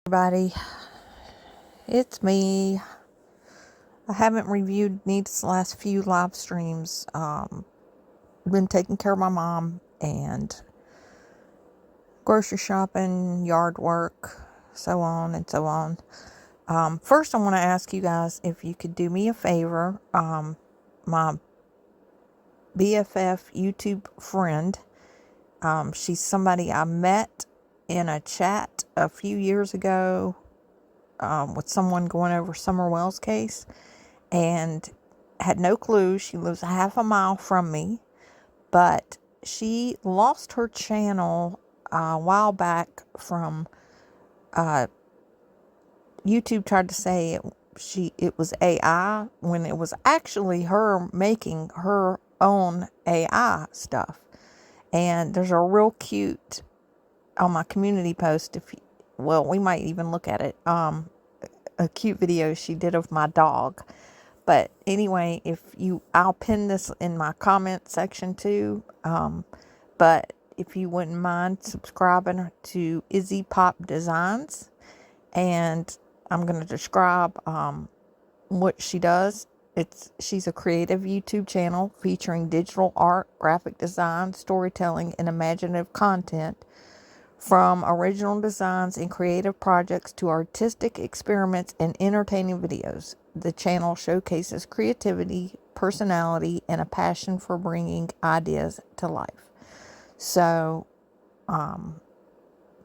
Everybody, it's me. I haven't reviewed Nita's last few live streams. Been taking care of my mom and grocery shopping, yard work, so on and so on. First, I want to ask you guys if you could do me a favor. My BFF YouTube friend, she's somebody I met in a chat a few years ago with someone going over Summer Wells' case, and had no clue. She lives a half a mile from me, but she lost her channel a while back from YouTube tried to say it was AI when it was actually her making her own AI stuff. And there's a real cute on my community post, we might even look at it, a cute video she did of my dog. But anyway, I'll pin this in my comment section too. But if you wouldn't mind subscribing to Izzy Pop Designs, and I'm going to describe what she does. She's a creative YouTube channel featuring digital art, graphic design, storytelling, and imaginative content. From original designs and creative projects to artistic experiments and entertaining videos, the channel showcases creativity, personality, and a passion for bringing ideas to life. So,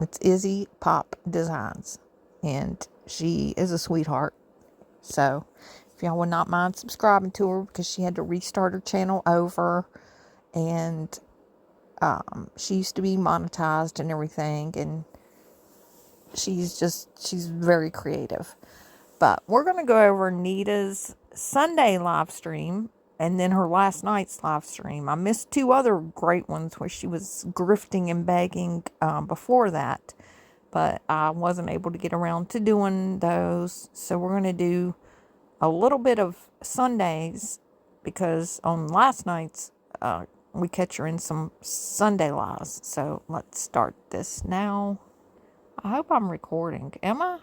it's Izzy Pop Designs, and she is a sweetheart. So, if y'all would not mind subscribing to her, because she had to restart her channel over, and she used to be monetized and everything, and she's very creative. But we're going to go over Nita's Sunday live stream and then her last night's live stream. I missed two other great ones where she was grifting and begging before that, but I wasn't able to get around to doing those. So we're going to do a little bit of Sundays, because on last night's we catch her in some Sunday lives. So let's start this now. I hope I'm recording. Am I?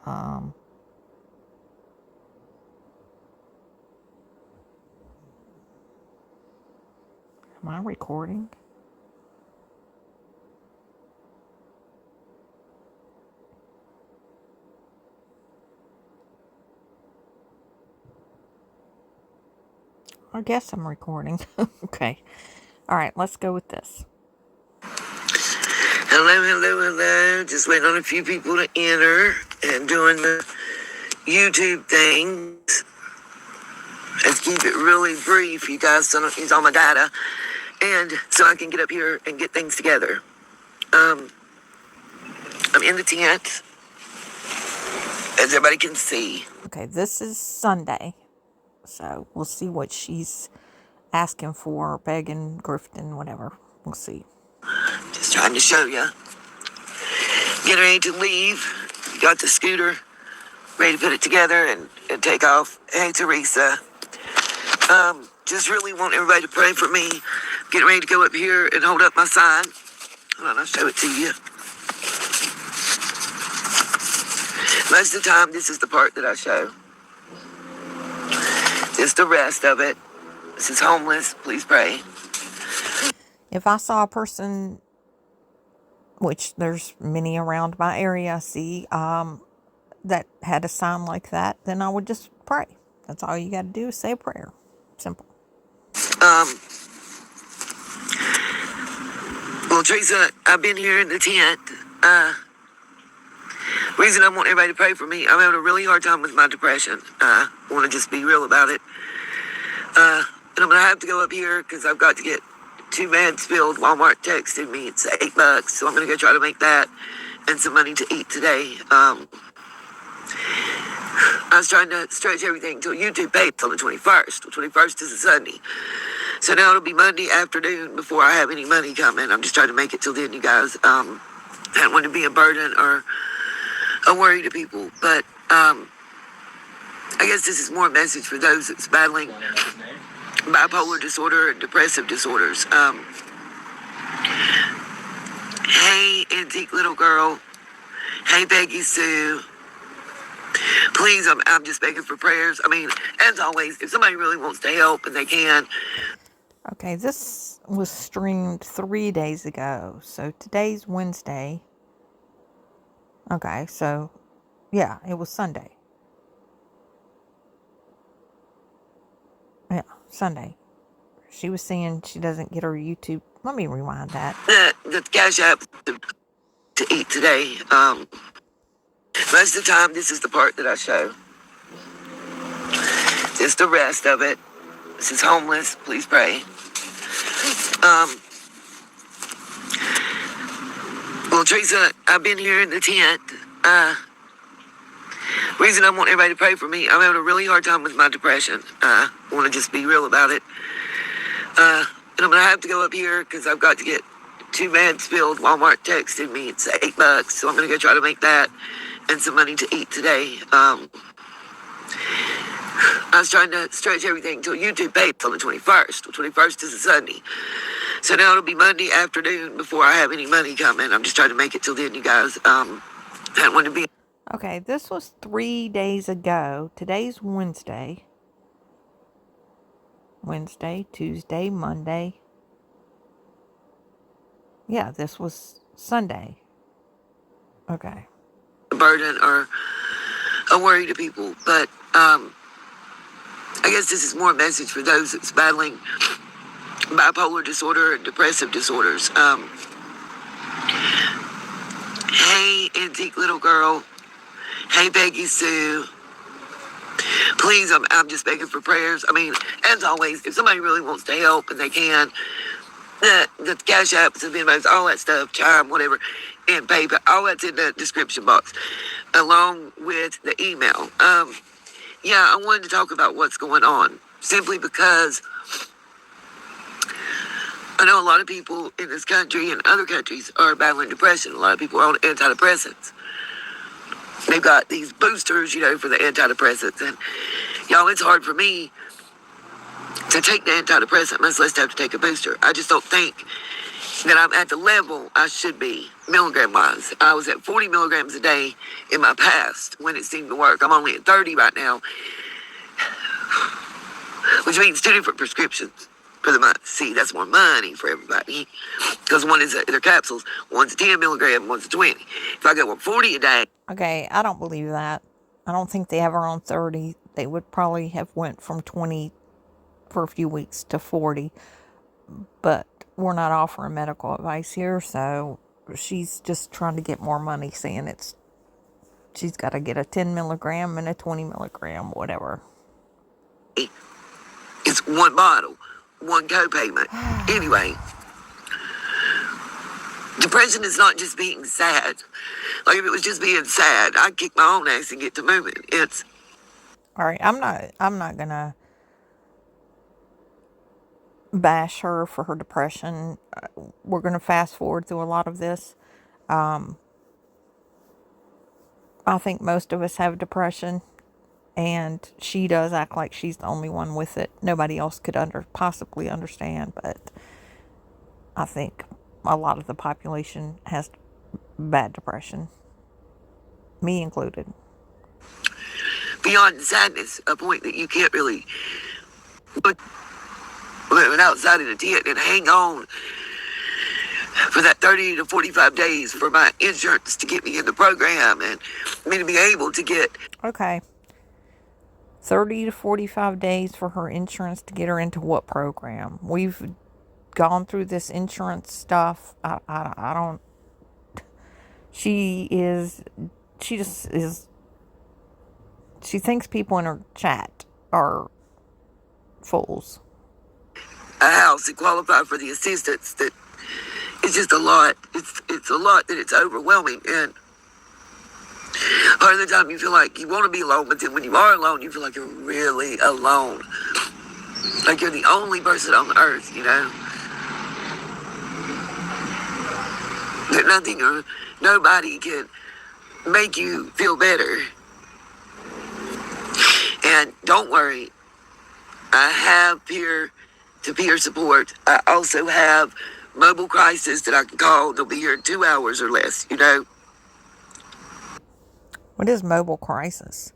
Am I recording? I guess I'm recording. Okay. All right, let's go with this. Hello. Just waiting on a few people to enter and doing the YouTube things. Let's keep it really brief, you guys, so I don't use all my data. And so I can get up here and get things together. I'm in the tent, as everybody can see. Okay, this is Sunday. So we'll see what she's asking for, begging, grifting, whatever. We'll see. Just trying to show you. Getting ready to leave. Got the scooter ready to put it together and take off. Hey, Teresa. Just really want everybody to pray for me. Getting ready to go up here and hold up my sign. Hold on, I'll show it to you. Most of the time, this is the part that I show. Just the rest of it. This is homeless. Please pray. If I saw a person, which there's many around my area I see, that had a sign like that, then I would just pray. That's all you got to do is say a prayer. Simple. Well, Teresa, I've been here in the tent. Reason I want everybody to pray for me, I'm having a really hard time with my depression. I want to just be real about it. And I'm going to have to go up here because I've got to get 2 meds filled. Walmart texted me. It's $8, so I'm going to go try to make that and some money to eat today. I was trying to stretch everything until YouTube pays on the 21st. The 21st is a Sunday. So now it'll be Monday afternoon before I have any money coming. I'm just trying to make it till then, you guys. I don't want to be a burden or a worry to people. But I guess this is more a message for those that's battling bipolar disorder and depressive disorders. Hey, antique little girl. Hey, Peggy Sue. Please, I'm just begging for prayers. I mean, as always, if somebody really wants to help and they can. Okay, this was streamed 3 days ago. So today's Wednesday. Okay, so yeah, it was Sunday. Yeah, Sunday. She was saying she doesn't get her YouTube. Let me rewind that. The Cash App to eat today. Most of the time, this is the part that I show. Just the rest of it. This is homeless. Please pray. Well, Teresa, I've been here in the tent. Reason I want everybody to pray for me, I'm having a really hard time with my depression. I want to just be real about it. And I'm going to have to go up here because I've got to get 2 meds filled. Walmart texted me. It's $8, so I'm going to go try to make that and some money to eat today. I was trying to stretch everything until YouTube paid on the 21st. The 21st is a Sunday. So now it'll be Monday afternoon before I have any money coming. I'm just trying to make it till then, you guys. I don't want to be... Okay, this was 3 days ago. Today's Wednesday. Wednesday, Tuesday, Monday. Yeah, this was Sunday. Okay. A burden or a worry to people. But I guess this is more a message for those that's battling bipolar disorder and depressive disorders. Hey, antique little girl. Hey, Peggy Sue. Please, I'm just begging for prayers. I mean, as always, if somebody really wants to help and they can, the Cash Apps, the Venmos, all that stuff, Chime, whatever, and PayPal, all that's in the description box, along with the email. Yeah, I wanted to talk about what's going on, simply because I know a lot of people in this country and other countries are battling depression. A lot of people are on antidepressants. They've got these boosters, for the antidepressants. And, y'all, it's hard for me to take the antidepressant, much less have to take a booster. I just don't think that I'm at the level I should be, milligram-wise. I was at 40 milligrams a day in my past when it seemed to work. I'm only at 30 right now, which means 2 different prescriptions for the month. See, that's more money for everybody. Because one is they're capsules. One's a 10 milligram, one's a 20. If I go 40 a day. Okay, I don't believe that. I don't think they have her on 30. They would probably have went from 20 for a few weeks to 40. But we're not offering medical advice here, so she's just trying to get more money, saying she's got to get a 10 milligram and a 20 milligram, whatever. It's one bottle, one co-payment. Anyway, depression is not just being sad. Like, if it was just being sad, I'd kick my own ass and get to moving. It's... All right, I'm not gonna bash her for her depression. We're gonna fast forward through a lot of this. I think most of us have depression, and she does act like she's the only one with it. Nobody else could possibly understand, but I think a lot of the population has bad depression, me included. Beyond sadness, a point that you can't really put outside in a tent and hang on for that 30 to 45 days for my insurance to get me in the program and me to be able to get... Okay. 30 to 45 days for her insurance to get her into what program? We've gone through this insurance stuff. I don't... She thinks people in her chat are fools. A house and qualify for the assistance. That it's just a lot. It's a lot that it's overwhelming. And part of the time you feel like you want to be alone, but then when you are alone, you feel like you're really alone. Like you're the only person on earth, That nothing or nobody can make you feel better. And don't worry, I have peer-to-peer support. I also have mobile crisis that I can call. They'll be here in 2 hours or less, What is mobile crisis?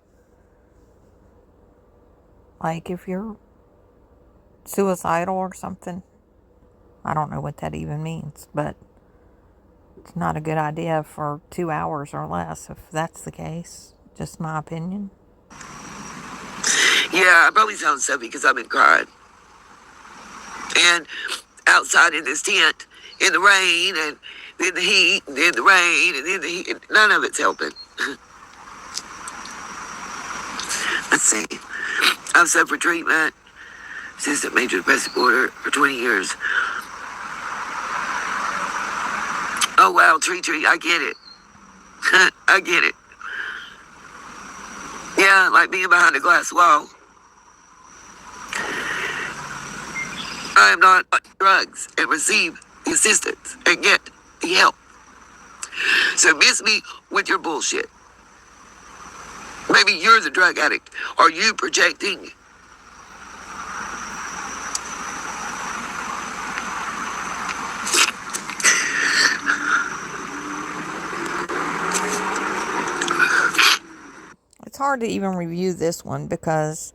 Like if you're suicidal or something? I don't know what that even means, but it's not a good idea for 2 hours or less if that's the case. Just my opinion. Yeah, I probably sound stuffy because I've been crying. And outside in this tent, in the rain, and in the heat, and in the rain, and in the heat, none of it's helping. Let's see. I've suffered treatment, resistant major depressive disorder for 20 years. Oh, wow, Tree, I get it. I get it. Yeah, like being behind a glass wall. I am not on drugs and receive the assistance and get the help. So miss me with your bullshit. Maybe you're the drug addict. Are you projecting? It's hard to even review this one because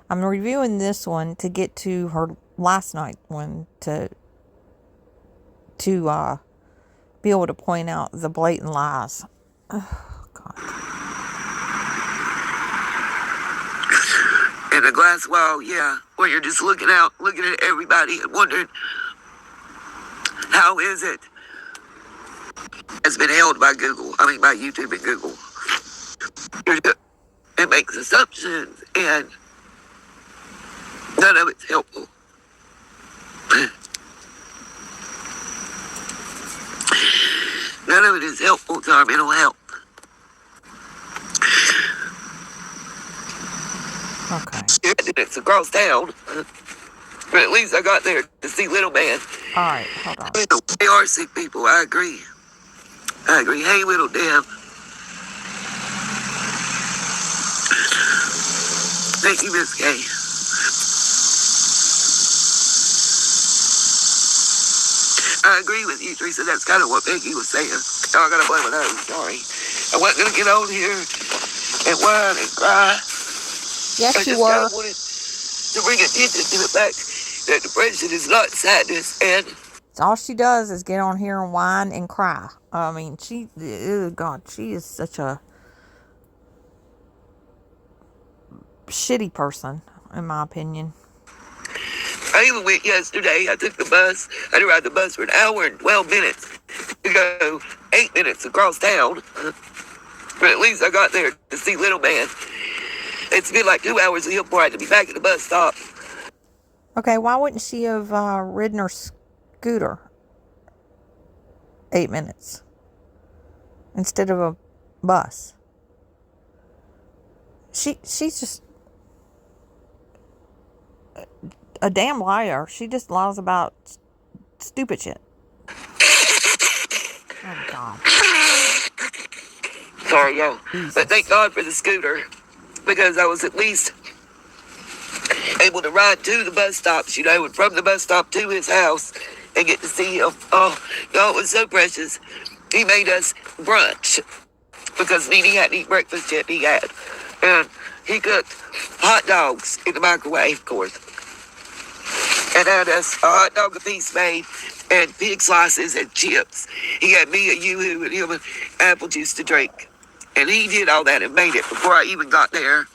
I'm reviewing this one to get to her last night one to be able to point out the blatant lies. Oh, God. In a glass wall, yeah, where you're just looking out, looking at everybody and wondering, how is it? It's been held by Google. I mean, by YouTube and Google. It makes assumptions, and none of it's helpful. None of it is helpful to our mental health. Okay. It's across town, but at least I got there to see Little Man. All right, hold on. They are sick people. I agree. Hey, Little Deb. Thank you, Miss Kay. I agree with you, Teresa. That's kind of what Peggy was saying. Oh, I gotta blame it out. Sorry. I wasn't gonna get on here and whine and cry. Yes, you were. I just wanted to bring attention to the fact that depression is not sadness, and all she does is get on here and whine and cry. I mean, God, she is such a shitty person, in my opinion. I even went yesterday. I took the bus. I had to ride the bus for an hour and 12 minutes to go 8 minutes across town. But at least I got there to see Little Man. It's been like 2 hours before I had to be back at the bus stop. Okay, why wouldn't she have ridden her scooter 8 minutes instead of a bus? She's just a damn liar. She just lies about stupid shit. Oh, God. Sorry, yo. Jesus. But thank God for the scooter, because I was at least able to ride to the bus stops, and from the bus stop to his house and get to see him. Oh, God, it was so precious. He made us brunch because Nene hadn't eaten breakfast yet. He had. And he cooked hot dogs in the microwave, of course. And had us a hot dog a piece made and pig slices and chips. He had me a yoo-hoo and him an apple juice to drink. And he did all that and made it before I even got there. And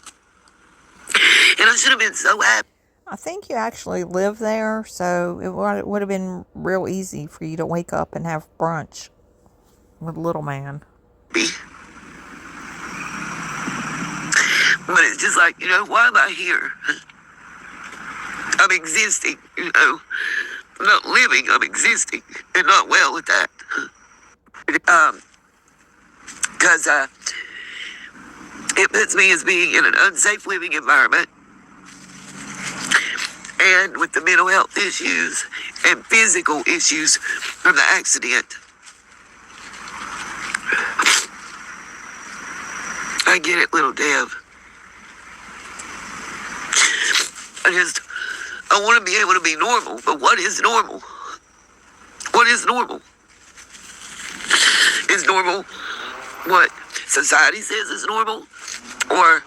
I should have been so happy. I think you actually live there, so it would have been real easy for you to wake up and have brunch with Little Man. But it's just like, why am I here? I'm existing, I'm not living, I'm existing, and not well at that. Because it puts me as being in an unsafe living environment, and with the mental health issues and physical issues from the accident. I get it, Little Deb. I want to be able to be normal, but what is normal? What is normal? Is normal what society says is normal, or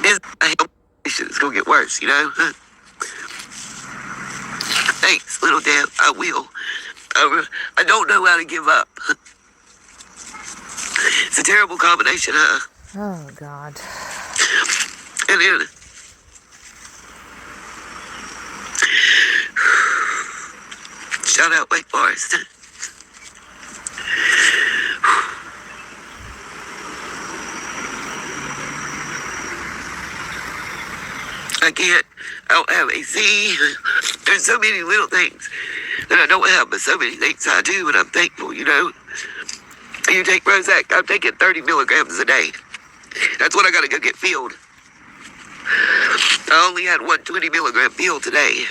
is a health condition that's going to get worse, you know? Thanks, little Deb. I will. I don't know how to give up. It's a terrible combination, huh? Oh, God. And then, shout out Wake Forest. I don't have AC. There's so many little things that I don't have, but so many things I do, and I'm thankful, you know. You take Prozac, I'm taking 30 milligrams a day. That's what I gotta go get filled. I only had one 20 milligram pill today.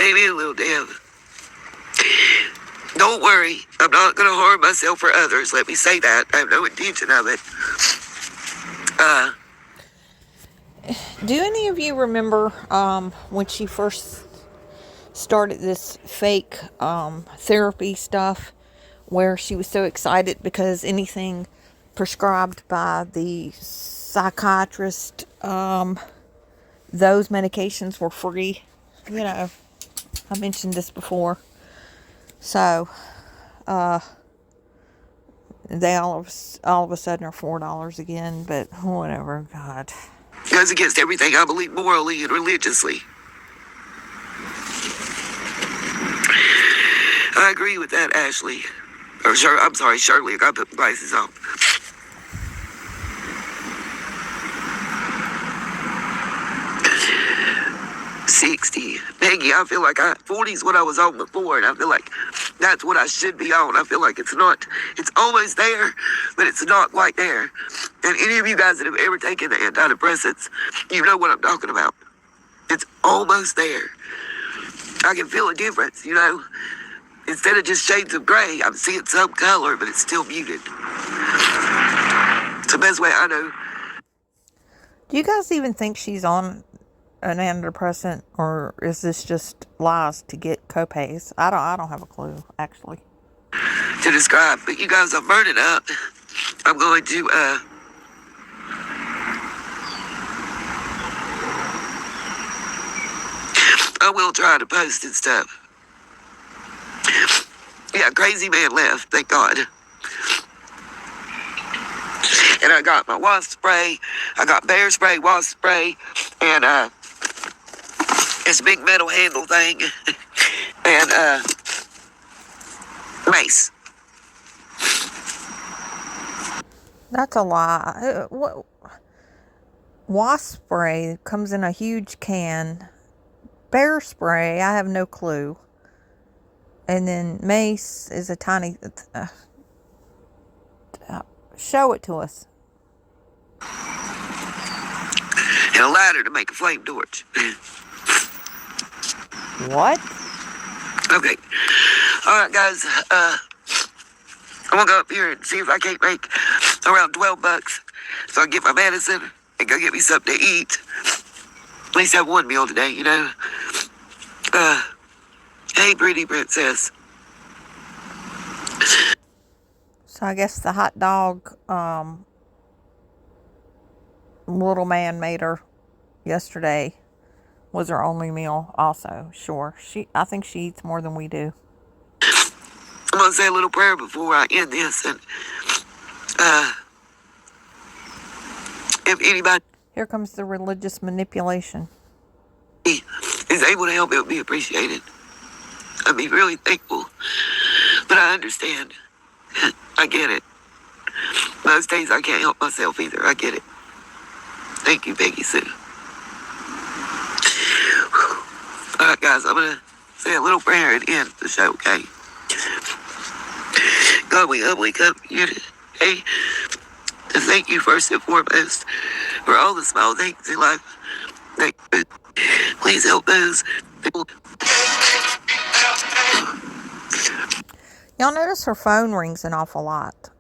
Amen, little Deb. Don't worry, I'm not gonna harm myself or others. Let me say that. I have no intention of it. Do any of you remember when she first started this fake therapy stuff, where she was so excited because anything prescribed by the psychiatrist, those medications were free? You know, I mentioned this before. So, they all of a sudden are $4 again, but whatever, God. Goes against everything I believe morally and religiously. I agree with that, Ashley. I'm sorry, Shirley. I gotta put my glasses on. $60. Peggy, I feel like 40 is what I was on before, and I feel like that's what I should be on. I feel like it's almost there, but it's not quite there. And any of you guys that have ever taken the antidepressants, you know what I'm talking about. It's almost there. I can feel a difference, you know. Instead of just shades of gray, I'm seeing some color, but it's still muted. It's the best way I know. Do you guys even think she's on an antidepressant, or is this just lies to get copays? I don't have a clue, actually. To describe, but you guys, I'm burning up. I'm going to I will try to post and stuff. Yeah, crazy man left, thank God. And I got my wasp spray, I got bear spray, wasp spray, and this big metal handle thing, and mace. That's a lie. Wasp spray comes in a huge can. Bear spray, I have no clue. And then mace is a tiny... show it to us. And a ladder to make a flame torch. What? Okay. Alright, guys. I'm gonna go up here and see if I can't make around $12 so I can get my medicine and go get me something to eat. At least have one meal today, you know. Hey, pretty princess. So I guess the hot dog little man made her yesterday was her only meal also. Sure. I think she eats more than we do. I'm gonna say a little prayer before I end this, and if anybody Here comes the religious manipulation. is able to help, it would be appreciated. I'd be really thankful. But I understand. I get it. Most days I can't help myself either. I get it. Thank you, Peggy Sue. All right, guys, I'm going to say a little prayer and end the show, okay? God, we humbly come to you today to thank you first and foremost for all the small things in life. Thank you. Please help those people. Y'all notice her phone rings an awful lot.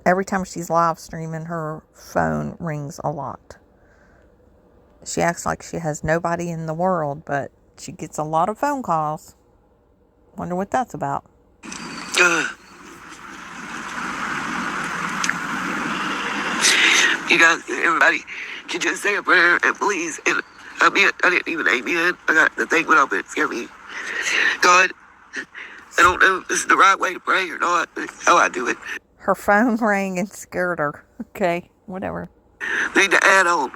Every time she's live streaming, her phone rings a lot. She acts like she has nobody in the world, but she gets a lot of phone calls. Wonder what that's about. Uh, you guys, everybody, can just say a prayer and please, and I didn't even amen. I got the thing went off and it scared me. God, I don't know if this is the right way to pray or not, but how I do it. Her phone rang and scared her. Okay, whatever. Need to add on.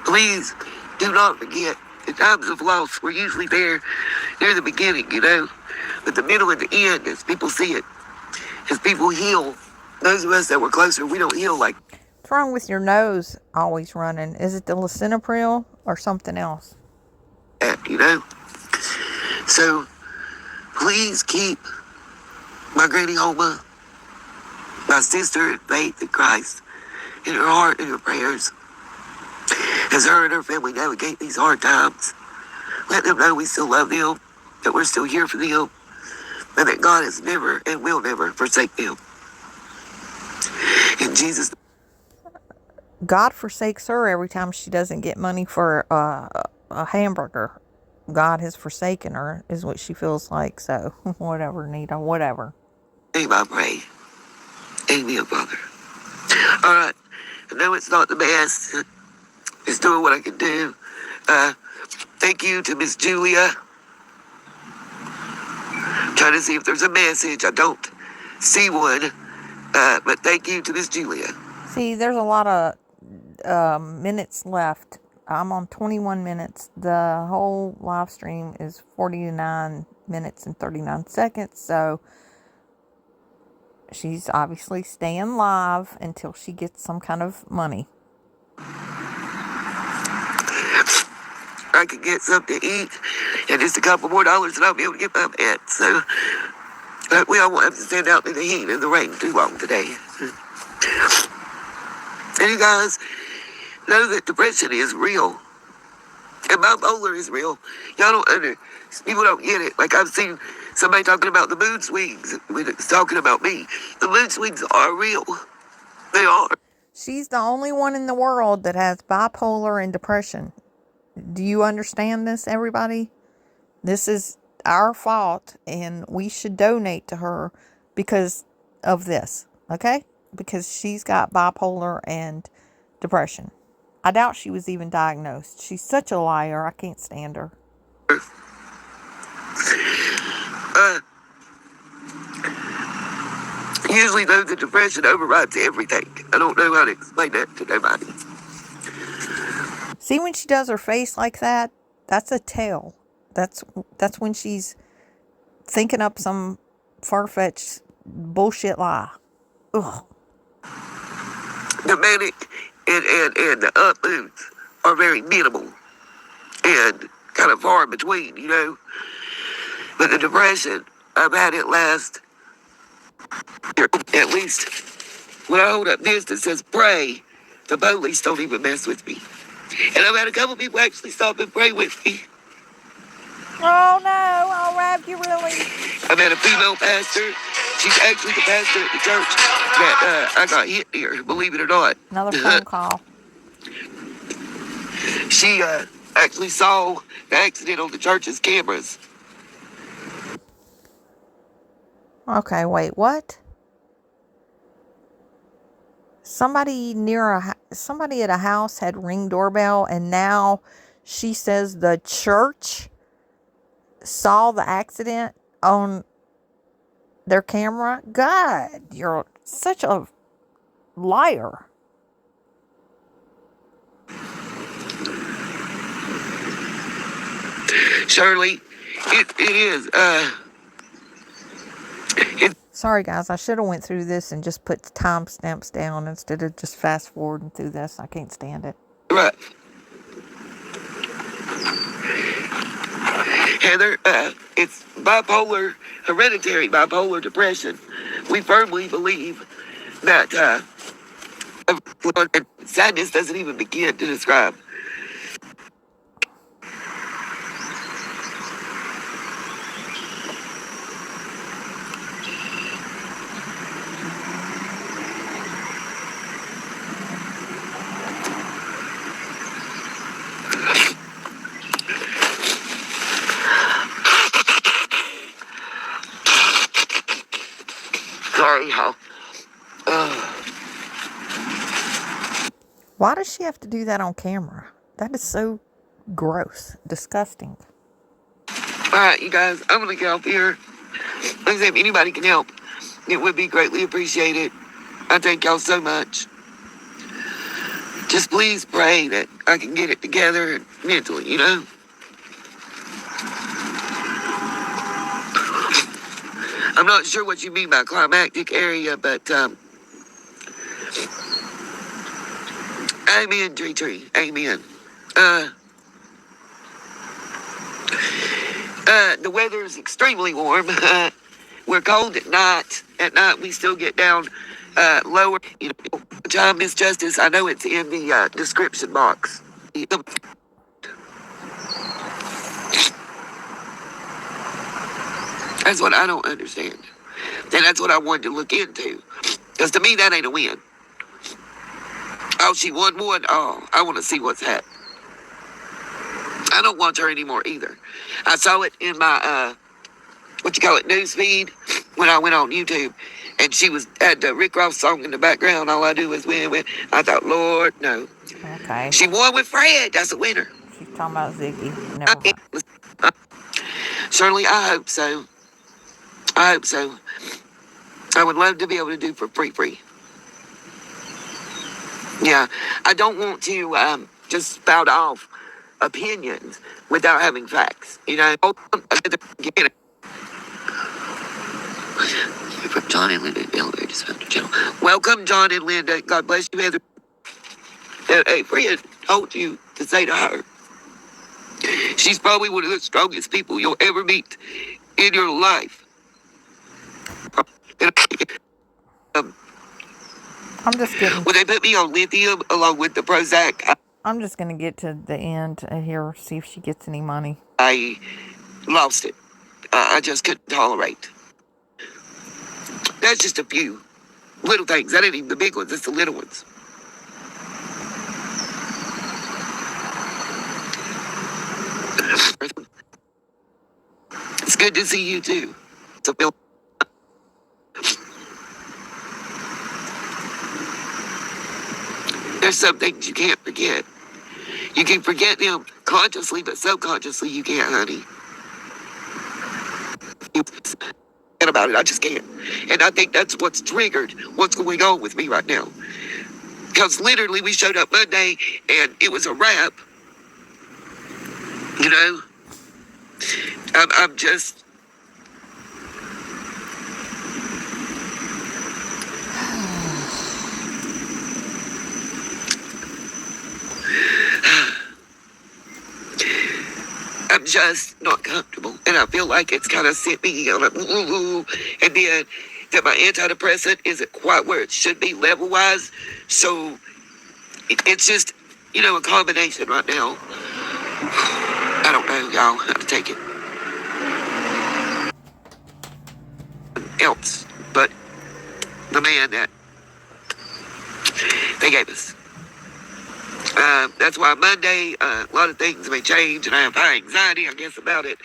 Please do not forget, in times of loss, we're usually there near the beginning, you know, but the middle and the end, as people see it, as people heal, those of us that were closer, we don't heal like What's wrong with your nose always running? Is it the lisinopril or something else? that, you know. So please keep my Granny Homa, my sister in faith in Christ, in her heart and her prayers, as her and her family navigate these hard times. Let them know we still love them, that we're still here for them, and that God has never and will never forsake them. In Jesus' God forsakes her every time she doesn't get money for a hamburger. God has forsaken her, is what she feels like. So, whatever, Nita, whatever. name I pray. Amen, Father. All right. I know it's not the best. It's doing what I can do. Thank you to Miss Julia. Trying to see if there's a message. I don't see one. But thank you to Miss Julia. See, there's a lot of minutes left. I'm on 21 minutes. The whole live stream is 49 minutes and 39 seconds. So she's obviously staying live until she gets some kind of money. I could get something to eat and just a couple more dollars and I'll be able to get my pet. So we all won't have to stand out in the heat and the rain too long today. And you guys know that depression is real. And bipolar is real. Y'all don't people don't get it. Like I've seen somebody talking about the mood swings when it's talking about me. The mood swings are real. They are. She's the only one in the world that has bipolar and depression. Do you understand this, everybody? This is our fault, and we should donate to her because of this, okay? Because she's got bipolar and depression. I doubt she was even diagnosed. She's such a liar. I can't stand her. Usually though, the depression overrides everything. I don't know how to explain that to nobody. See, when she does her face like that, that's a tell. That's when she's thinking up some far-fetched bullshit lie. Ugh. The manic and the up moods are very minimal and kind of far in between, you know. But the depression, I've had it last at least when I hold up this that says pray, the police don't even mess with me. And I've had a couple people actually stop and pray with me. Oh no, oh Rab, you really? I've had a female pastor. She's actually the pastor at the church that I got hit near, believe it or not. Another phone call. She actually saw the accident on the church's cameras. Okay, wait, what? Somebody at a house had Ring doorbell, and now she says the church saw the accident on their camera. God, you're such a liar. Shirley, it is. Sorry, guys. I should have went through this and just put timestamps down instead of just fast forwarding through this. I can't stand it. Right. Heather, it's bipolar, hereditary bipolar depression. We firmly believe that sadness doesn't even begin to describe. Sorry, y'all. Why does she have to do that on camera? That is so gross, disgusting. All right, you guys, I'm going to get off here. Like I said, if anybody can help, it would be greatly appreciated. I thank y'all so much. Just please pray that I can get it together mentally, you know? I'm not sure what you mean by climactic area, but amen, tree. Amen. The weather is extremely warm. We're cold at night. At night, we still get down lower. You know, John, Miss Justice, I know it's in the description box. That's what I don't understand. And that's what I wanted to look into. Because to me, that ain't a win. Oh, she won one? Oh, I want to see what's happening. I don't watch her anymore either. I saw it in my, news feed when I went on YouTube. And she had the Rick Ross song in the background. All I do is win. I thought, Lord, no. Okay. She won with Fred. That's a winner. She's talking about Ziggy. Never mind. Shirley, I hope so. I hope so. I would love to be able to do for free. Yeah, I don't want to just spout off opinions without having facts. You know, from John and Linda, elevator dispatcher channel. Welcome, John and Linda. God bless you, Heather. A friend told you to say to her, she's probably one of the strongest people you'll ever meet in your life. I'm just getting. When they put me on lithium along with the Prozac, I'm just gonna get to the end here, see if she gets any money. I lost it. I just couldn't tolerate. That's just a few little things. That ain't even the big ones. It's the little ones. It's good to see you too. So Bill. There's some things you can't forget. You can forget them consciously, but subconsciously you can't, honey. You forget about it. I just can't. And I think that's what's triggered what's going on with me right now. Because literally we showed up Monday and it was a wrap. You know? I'm just... I'm just not comfortable. And I feel like it's kind of sent me on a and then that my antidepressant isn't quite where it should be level-wise. So it's just, you know, a combination right now. I don't know, y'all, how to take it. Else, but the man that they gave us. That's why Monday, a lot of things may change, and I have high anxiety, I guess, about it.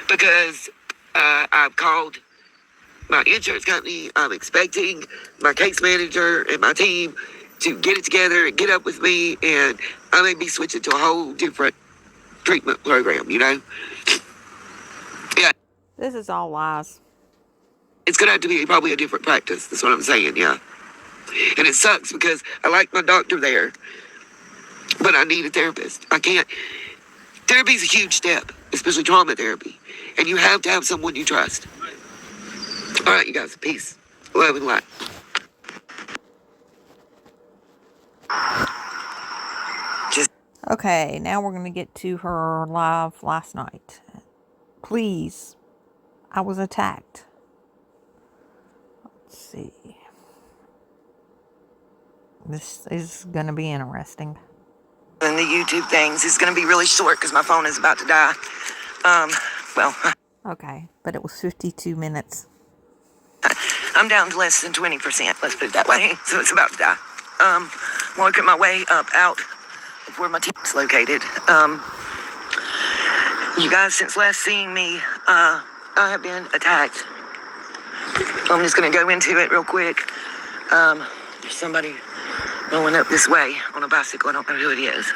Because I've called my insurance company. I'm expecting my case manager and my team to get it together and get up with me, and I may be switching to a whole different treatment program, you know? Yeah. This is all lies. It's going to have to be probably a different practice. That's what I'm saying, yeah. And it sucks because I like my doctor there, but I need a therapist. I can't. Therapy is a huge step, especially trauma therapy. And you have to have someone you trust. All right, you guys. Peace. Love and light. Okay, now we're going to get to her live last night. Please, I was attacked. Let's see. This is going to be interesting. And the YouTube things is going to be really short because my phone is about to die. Okay, but it was 52 minutes. I'm down to less than 20%, let's put it that way. So it's about to die. I'm working my way out of where my team's located. You guys, since last seeing me, I have been attacked I'm just going to go into it real quick. There's somebody rolling up this way on a bicycle. I don't know who it is.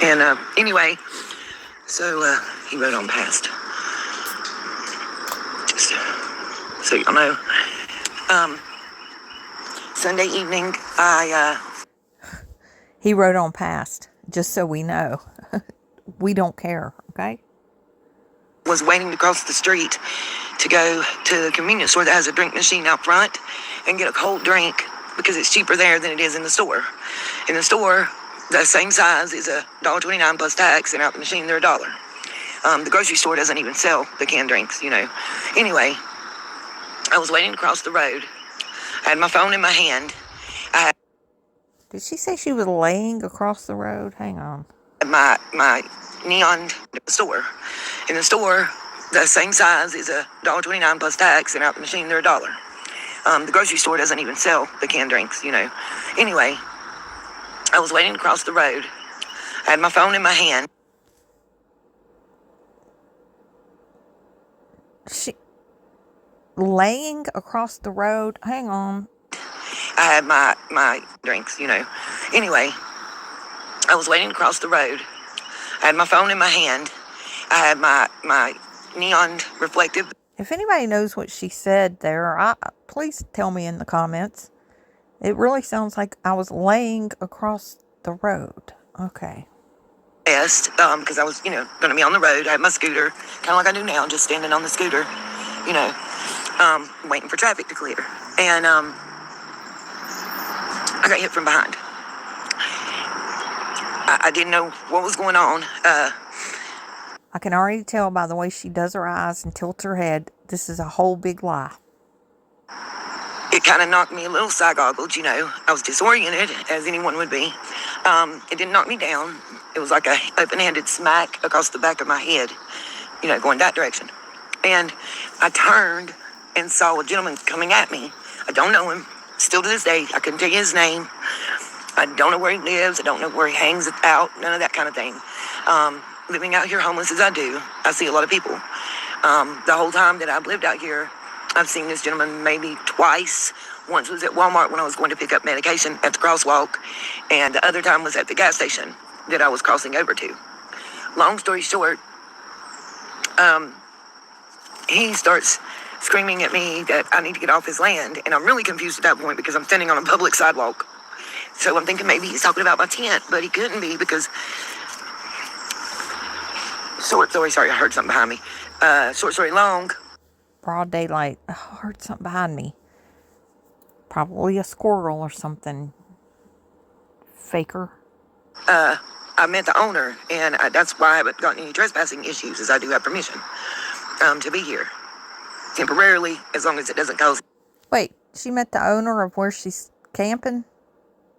And anyway, so he rode on past. Just so y'all know. Sunday evening, He rode on past, just so we know. We don't care, okay? was waiting to cross the street to go to the convenience store that has a drink machine out front and get a cold drink because it's cheaper there than it is in the store. In the store, the same size is $1.29 plus tax, and out the machine they're $1. The grocery store doesn't even sell the canned drinks, Anyway, I was waiting to cross the road. I had my phone in my hand. Did she say she was laying across the road? Hang on. My neon store. In the store, the same size is $1.29 plus tax, and out the machine they're $1. The grocery store doesn't even sell the canned drinks, Anyway, I was waiting to cross the road. I had my phone in my hand. She laying across the road? Hang on. I had my drinks, Anyway, I was waiting to cross the road. I had my phone in my hand. I had my neon reflective. If anybody knows what she said there, please tell me in the comments. It really sounds like I was laying across the road. Okay. Because I was, going to be on the road. I had my scooter, kind of like I do now, just standing on the scooter, waiting for traffic to clear. And I got hit from behind. I didn't know what was going on. I can already tell by the way she does her eyes and tilts her head, this is a whole big lie. It kind of knocked me a little side-goggled, I was disoriented, as anyone would be. It didn't knock me down. It was like a open-handed smack across the back of my head, going that direction. And I turned and saw a gentleman coming at me. I don't know him. Still to this day, I couldn't tell you his name. I don't know where he lives. I don't know where he hangs out. None of that kind of thing. Living out here homeless as I do, I see a lot of people. The whole time that I've lived out here, I've seen this gentleman maybe twice. Once was at Walmart when I was going to pick up medication at the crosswalk, and the other time was at the gas station that I was crossing over to. Long story short, he starts screaming at me that I need to get off his land, and I'm really confused at that point because I'm standing on a public sidewalk. So I'm thinking maybe he's talking about my tent, but he couldn't be because... Sorry, I heard something behind me. Short story long. Broad daylight. Oh, I heard something behind me. Probably a squirrel or something. Faker. I met the owner, and that's why I haven't gotten any trespassing issues, as I do have permission to be here temporarily, as long as it doesn't cause... Wait, she met the owner of where she's camping?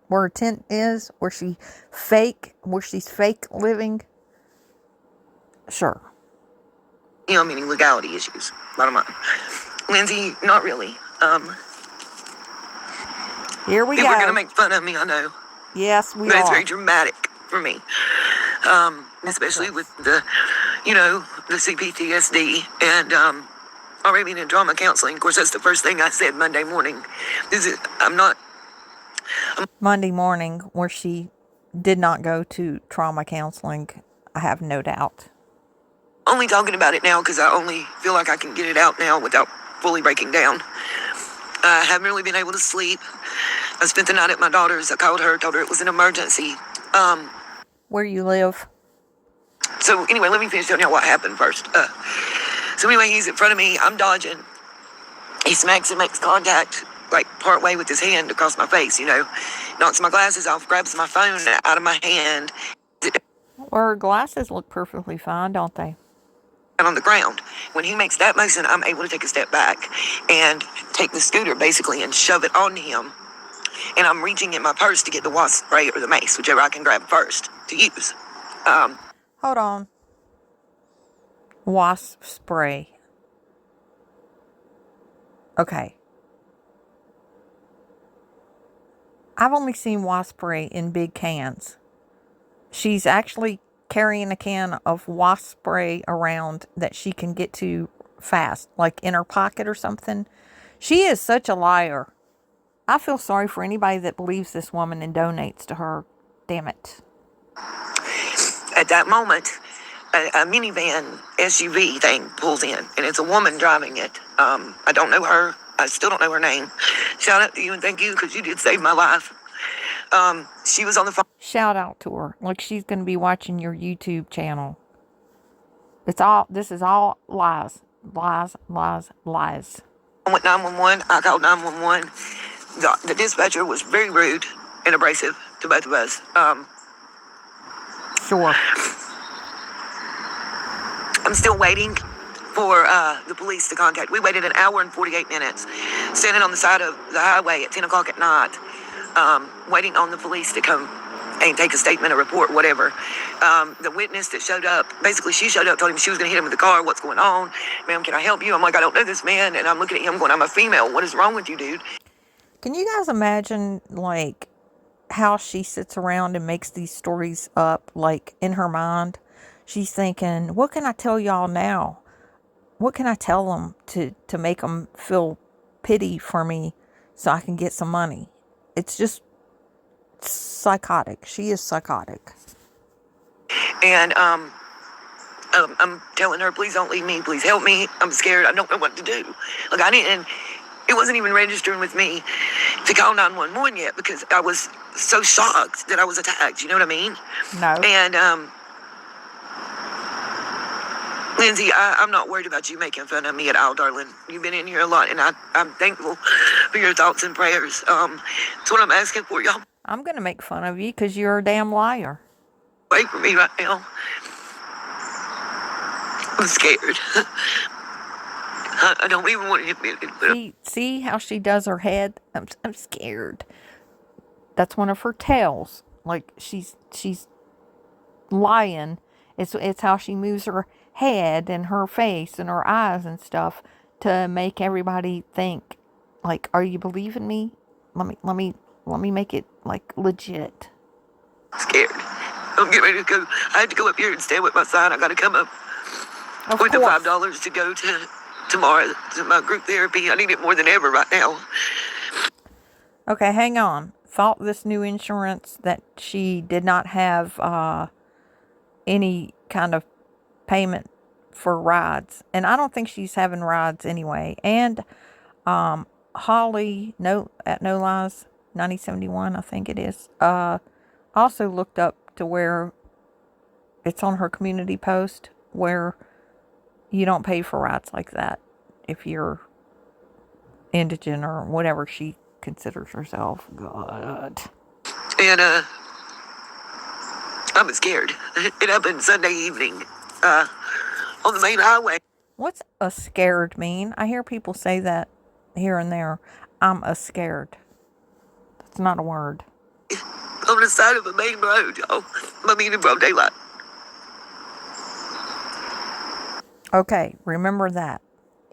Where her tent is? Where she's fake living? Sure. Meaning legality issues. Bottom line. Lindsay, not really. Here we go. People are going to make fun of me, I know. Yes, we but are. It's very dramatic for me. Especially with the CPTSD and already being in trauma counseling. Of course, that's the first thing I said Monday morning. Monday morning, where she did not go to trauma counseling, I have no doubt. Only talking about it now because I only feel like I can get it out now without fully breaking down. I haven't really been able to sleep. I spent the night at my daughter's. I called her, told her it was an emergency. Where you live? So anyway, let me finish telling you what happened first. So anyway, he's in front of me. I'm dodging. He smacks and makes contact, like part way with his hand across my face, Knocks my glasses off, grabs my phone out of my hand. Well, her glasses look perfectly fine, don't they? On the ground. When he makes that motion, I'm able to take a step back and take the scooter basically and shove it on him. And I'm reaching in my purse to get the wasp spray or the mace, whichever I can grab first to use. Hold on. Wasp spray. Okay. I've only seen wasp spray in big cans. She's actually carrying a can of wasp spray around that she can get to fast, like in her pocket or something. She is such a liar. I feel sorry for anybody that believes this woman and donates to her. Damn it. At that moment, a minivan SUV thing pulls in, and it's a woman driving it. I don't know her. I still don't know her name. Shout out to you and thank you because you did save my life. She was on the phone. Shout out to her. Like she's going to be watching your YouTube channel. This is all lies. Lies, lies, lies. With 911, I called 911. The dispatcher was very rude and abrasive to both of us. Sure. I'm still waiting for the police to contact. We waited an hour and 48 minutes, standing on the side of the highway at 10 o'clock at night, waiting on the police to come and take a statement, a report, whatever. The witness that showed up, basically she showed up, told him she was going to hit him with the car. What's going on? Ma'am, can I help you? I'm like, I don't know this man. And I'm looking at him going, I'm a female. What is wrong with you, dude? Can you guys imagine, like, how she sits around and makes these stories up, like, in her mind? She's thinking, what can I tell y'all now? What can I tell them to make them feel pity for me so I can get some money? It's just psychotic. She is psychotic. And I'm telling her, please don't leave me. Please help me. I'm scared. I don't know what to do. Like, it wasn't even registering with me to call 911 yet because I was so shocked that I was attacked. You know what I mean? No. And, Lindsay, I'm not worried about you making fun of me at all, darling. You've been in here a lot, and I'm thankful for your thoughts and prayers. That's what I'm asking for, y'all. I'm going to make fun of you because you're a damn liar. Wait for me right now. I'm scared. I don't even want to admit it. See how she does her head? I'm scared. That's one of her tells. Like, she's lying. It's how she moves her head and her face and her eyes and stuff to make everybody think, like, are you believing me? Let me make it, like, legit. I'm scared. I'm getting ready to go. I have to go up here and stand with my sign. I got to come up with the $5 to go to tomorrow to my group therapy. I need it more than ever right now. Okay, hang on. Thought this new insurance that she did not have any kind of payment for rides. And I don't think she's having rides anyway. And Holly, at No Lies 9071, I think it is, also looked up to where it's on her community post where you don't pay for rides like that if you're indigent or whatever she considers herself. God. And I'm scared. It happened Sunday evening on the main highway. What's a scared mean? I hear people say that here and there. I'm a scared. That's not a word. On the side of a main road, y'all. I mean, in broad daylight. Okay, remember that.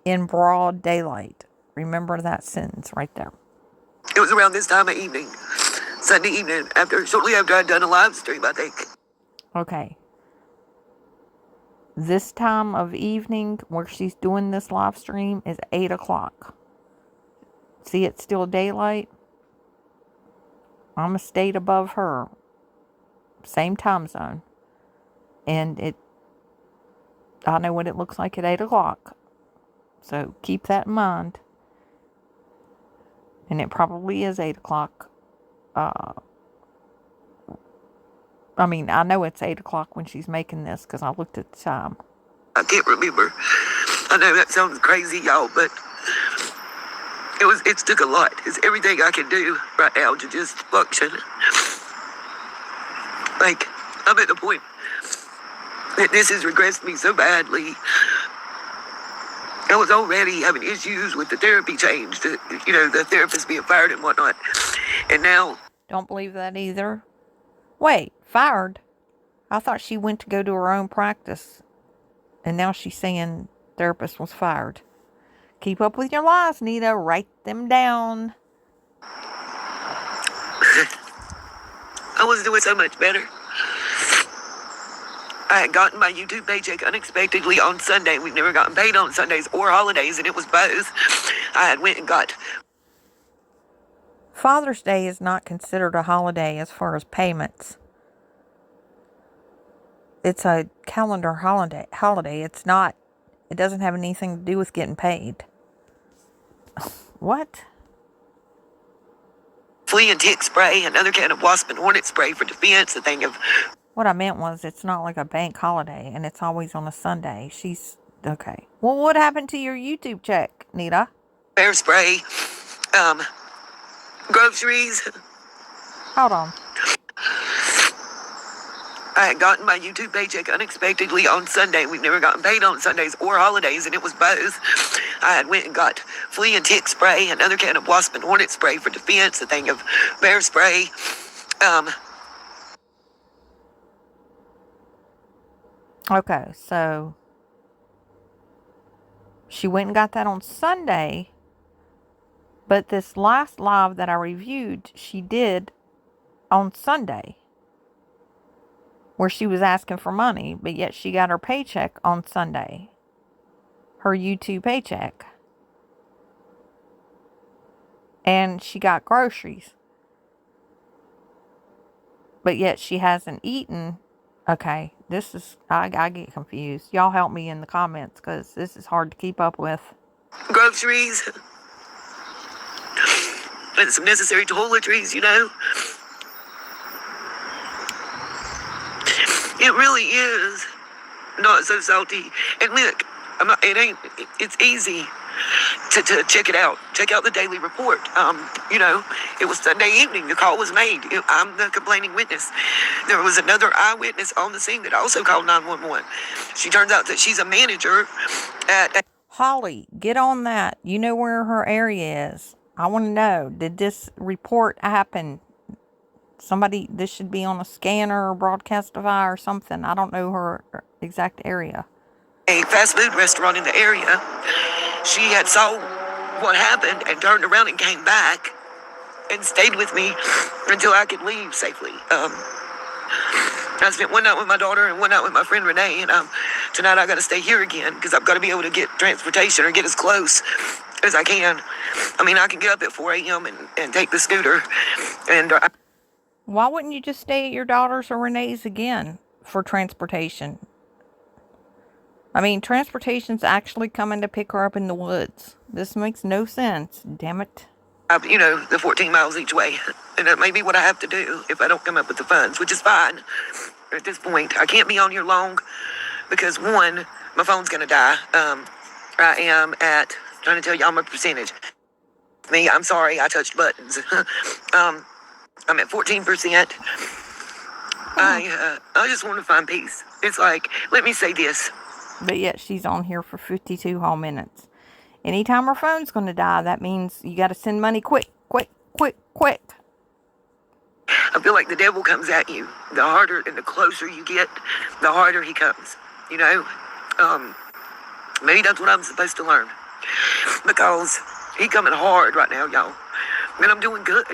In broad daylight. Remember that sentence right there. It was around this time of evening. Sunday evening, shortly after I'd done a live stream, I think. Okay. This time of evening where she's doing this live stream is 8 o'clock. See, it's still daylight. I'm a state above her. Same time zone. And I know what it looks like at 8 o'clock. So keep that in mind. And it probably is 8 o'clock. I know it's 8 o'clock when she's making this because I looked at the time. I can't remember. I know that sounds crazy, y'all, but it took a lot. It's everything I can do right now to just function. Like, I'm at the point that this has regressed me so badly. I was already having issues with the therapy change, the therapist being fired and whatnot. And now... Don't believe that either. Wait, fired? I thought she went to go to her own practice. And now she's saying therapist was fired. Keep up with your lies, Nita. Write them down. I was doing so much better. I had gotten my YouTube paycheck unexpectedly on Sunday. We've never gotten paid on Sundays or holidays, and it was both. I had went and got... Father's Day is not considered a holiday as far as payments. It's a calendar holiday. It's not, it doesn't have anything to do with getting paid. What? Flea and tick spray, another can of wasp and hornet spray for defense, a thing of... What I meant was it's not like a bank holiday and it's always on a Sunday. Okay. Well, what happened to your YouTube check, Nita? bear spray, groceries. Hold on. I had gotten my YouTube paycheck unexpectedly on Sunday. We've never gotten paid on Sundays or holidays, and it was both. I had went and got flea and tick spray, another can of wasp and hornet spray for defense, a thing of bear spray. Okay, so she went and got that on Sunday, but this last live that I reviewed, she did on Sunday, where she was asking for money, but yet she got her paycheck on Sunday. Her YouTube paycheck. And she got groceries. But yet she hasn't eaten. Okay, this is, I get confused. Y'all help me in the comments, because this is hard to keep up with. Groceries. And some necessary toiletries, you know. It really is not so salty. And look, it's easy to check it out. Check out the daily report. It was Sunday evening. The call was made. I'm the complaining witness. There was another eyewitness on the scene that also called 911. She turns out that she's a manager at... Holly, get on that. You know where her area is. I want to know, did this report happen? This should be on a scanner or Broadcastify or something. I don't know her exact area. A fast food restaurant in the area. She had saw what happened and turned around and came back and stayed with me until I could leave safely. I spent one night with my daughter and one night with my friend Renee, and tonight I got to stay here again because I've got to be able to get transportation or get as close as I can. I mean, I can get up at 4 a.m. and take the scooter. And why wouldn't you just stay at your daughter's or Renee's again for transportation? I mean, transportation's actually coming to pick her up in the woods. This makes no sense. Damn it. The 14 miles each way. And that may be what I have to do if I don't come up with the funds, which is fine at this point. I can't be on here long because, one, my phone's going to die. I am at, trying to tell y'all my percentage. I'm sorry, I touched buttons. I'm at 14%. I just want to find peace. It's like, let me say this. But yet she's on here for 52 whole minutes. Anytime her phone's going to die, that means you got to send money quick. I feel like the devil comes at you. The harder and the closer you get, the harder he comes. Maybe that's what I'm supposed to learn. Because he coming hard right now, y'all. And I'm doing good.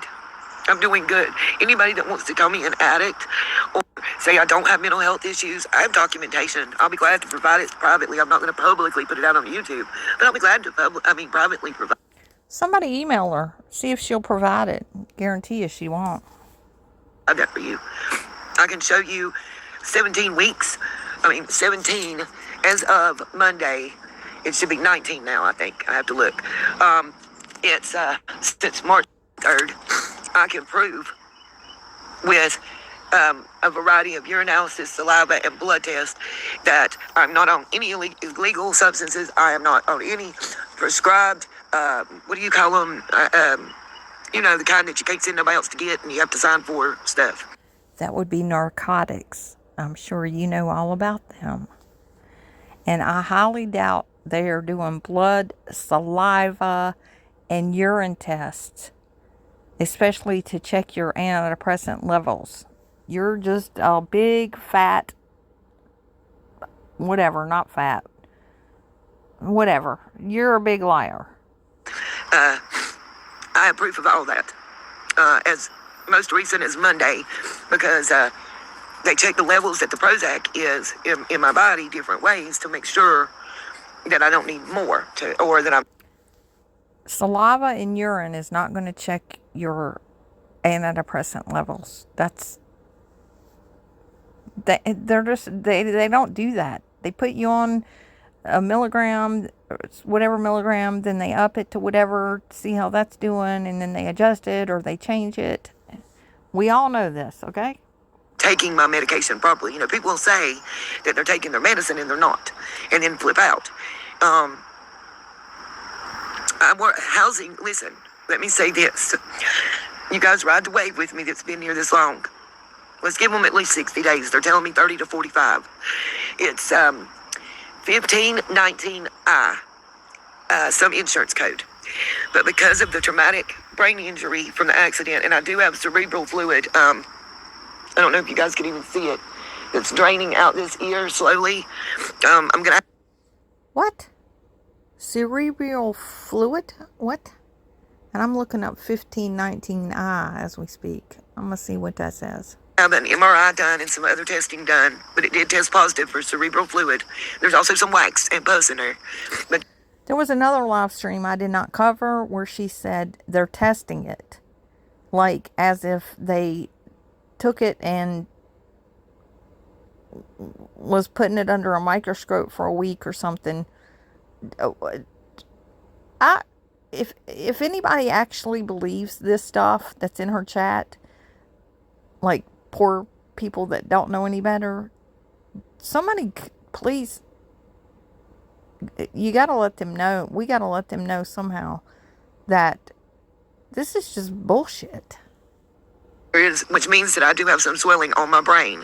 Anybody that wants to call me an addict or say I don't have mental health issues, I have documentation. I'll be glad to provide it privately. I'm not going to publicly put it out on YouTube, but I'll be glad to privately provide. Somebody email her. See if she'll provide it. Guarantee you she won't. I've got for you. I can show you 17 as of Monday. It should be 19 now, I think. I have to look. It's since March 3rd. I can prove with a variety of urinalysis, saliva, and blood tests that I'm not on any illegal substances. I am not on any prescribed, what do you call them? The kind that you can't send nobody else to get and you have to sign for stuff. That would be narcotics. I'm sure you know all about them. And I highly doubt they're doing blood, saliva, and urine tests, especially to check your antidepressant levels. You're just a big fat, whatever, not fat, whatever. You're a big liar. I have proof of all that. As most recent as Monday, because they check the levels that the Prozac is in my body different ways to make sure that I don't need more or that I'm. Saliva and urine is not going to check your antidepressant levels. They don't do that. They put you on a milligram, whatever milligram, then they up it to whatever, see how that's doing, and then they adjust it or they change it. We all know this, okay? Taking my medication properly. You know, people will say that they're taking their medicine and they're not, and then flip out. I work housing. Listen, let me say this. You guys ride the wave with me that's been here this long. Let's give them at least 60 days. They're telling me 30 to 45. It's 1519I, some insurance code. But because of the traumatic brain injury from the accident, and I do have cerebral fluid, I don't know if you guys can even see it. It's draining out this ear slowly. I'm going to... What? Cerebral fluid? What? And I'm looking up 1519I as we speak. I'm going to see what that says. Have an MRI done and some other testing done, but it did test positive for cerebral fluid. There's also some wax and pus in there. But there was another live stream I did not cover where she said they're testing it. Like as if they took it and was putting it under a microscope for a week or something. If anybody actually believes this stuff that's in her chat, like poor people that don't know any better, somebody please, you got to let them know, we got to let them know somehow that this is just bullshit. Which means that I do have some swelling on my brain,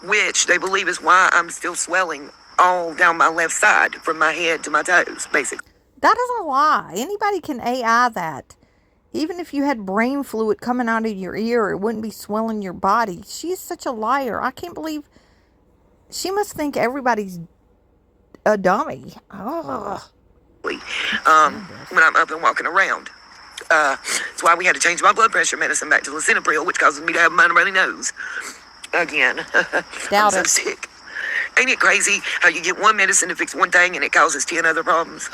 which they believe is why I'm still swelling all down my left side from my head to my toes, basically. That is a lie. Anybody can AI that. Even if you had brain fluid coming out of your ear, it wouldn't be swelling your body. She's such a liar. I can't believe... She must think everybody's a dummy. Ugh. When I'm up and walking around. That's why we had to change my blood pressure medicine back to lisinopril, which causes me to have my runny nose. Again. I'm so sick. Ain't it crazy how you get one medicine to fix one thing and it causes 10 other problems?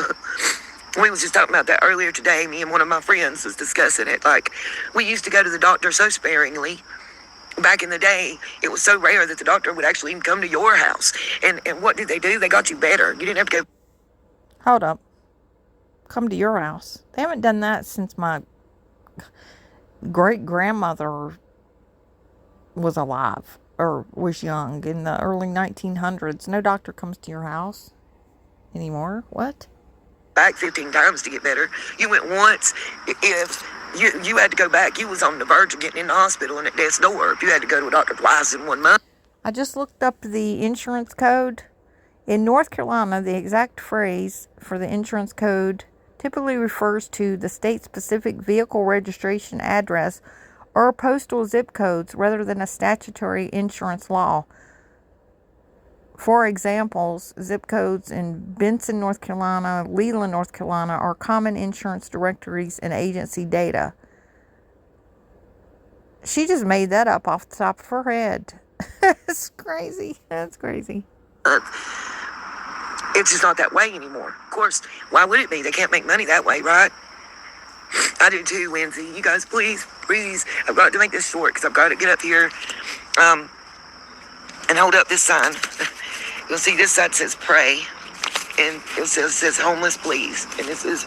We was just talking about that earlier today. Me and one of my friends was discussing it. Like, we used to go to the doctor so sparingly. Back in the day, it was so rare that the doctor would actually even come to your house. And what did they do? They got you better. You didn't have to go... Hold up. Come to your house. They haven't done that since my great-grandmother was alive or was young in the early 1900s. No doctor comes to your house anymore. What? Back 15 times to get better. You went once. If you had to go back, you was on the verge of getting in the hospital and at death's door. If you had to go to a doctor twice in 1 month. I just looked up the insurance code. In North Carolina, the exact phrase for the insurance code typically refers to the state-specific vehicle registration address or postal zip codes rather than a statutory insurance law. For examples, zip codes in Benson, North Carolina, Leland, North Carolina are common insurance directories and agency data. She just made that up off the top of her head. It's crazy. That's crazy. It's just not that way anymore. Of course, why would it be? They can't make money that way, right? I do too, Lindsay. You guys, please. I've got to make this short because I've got to get up here and hold up this sign. You'll see this side says pray, and it says homeless, please. And this is...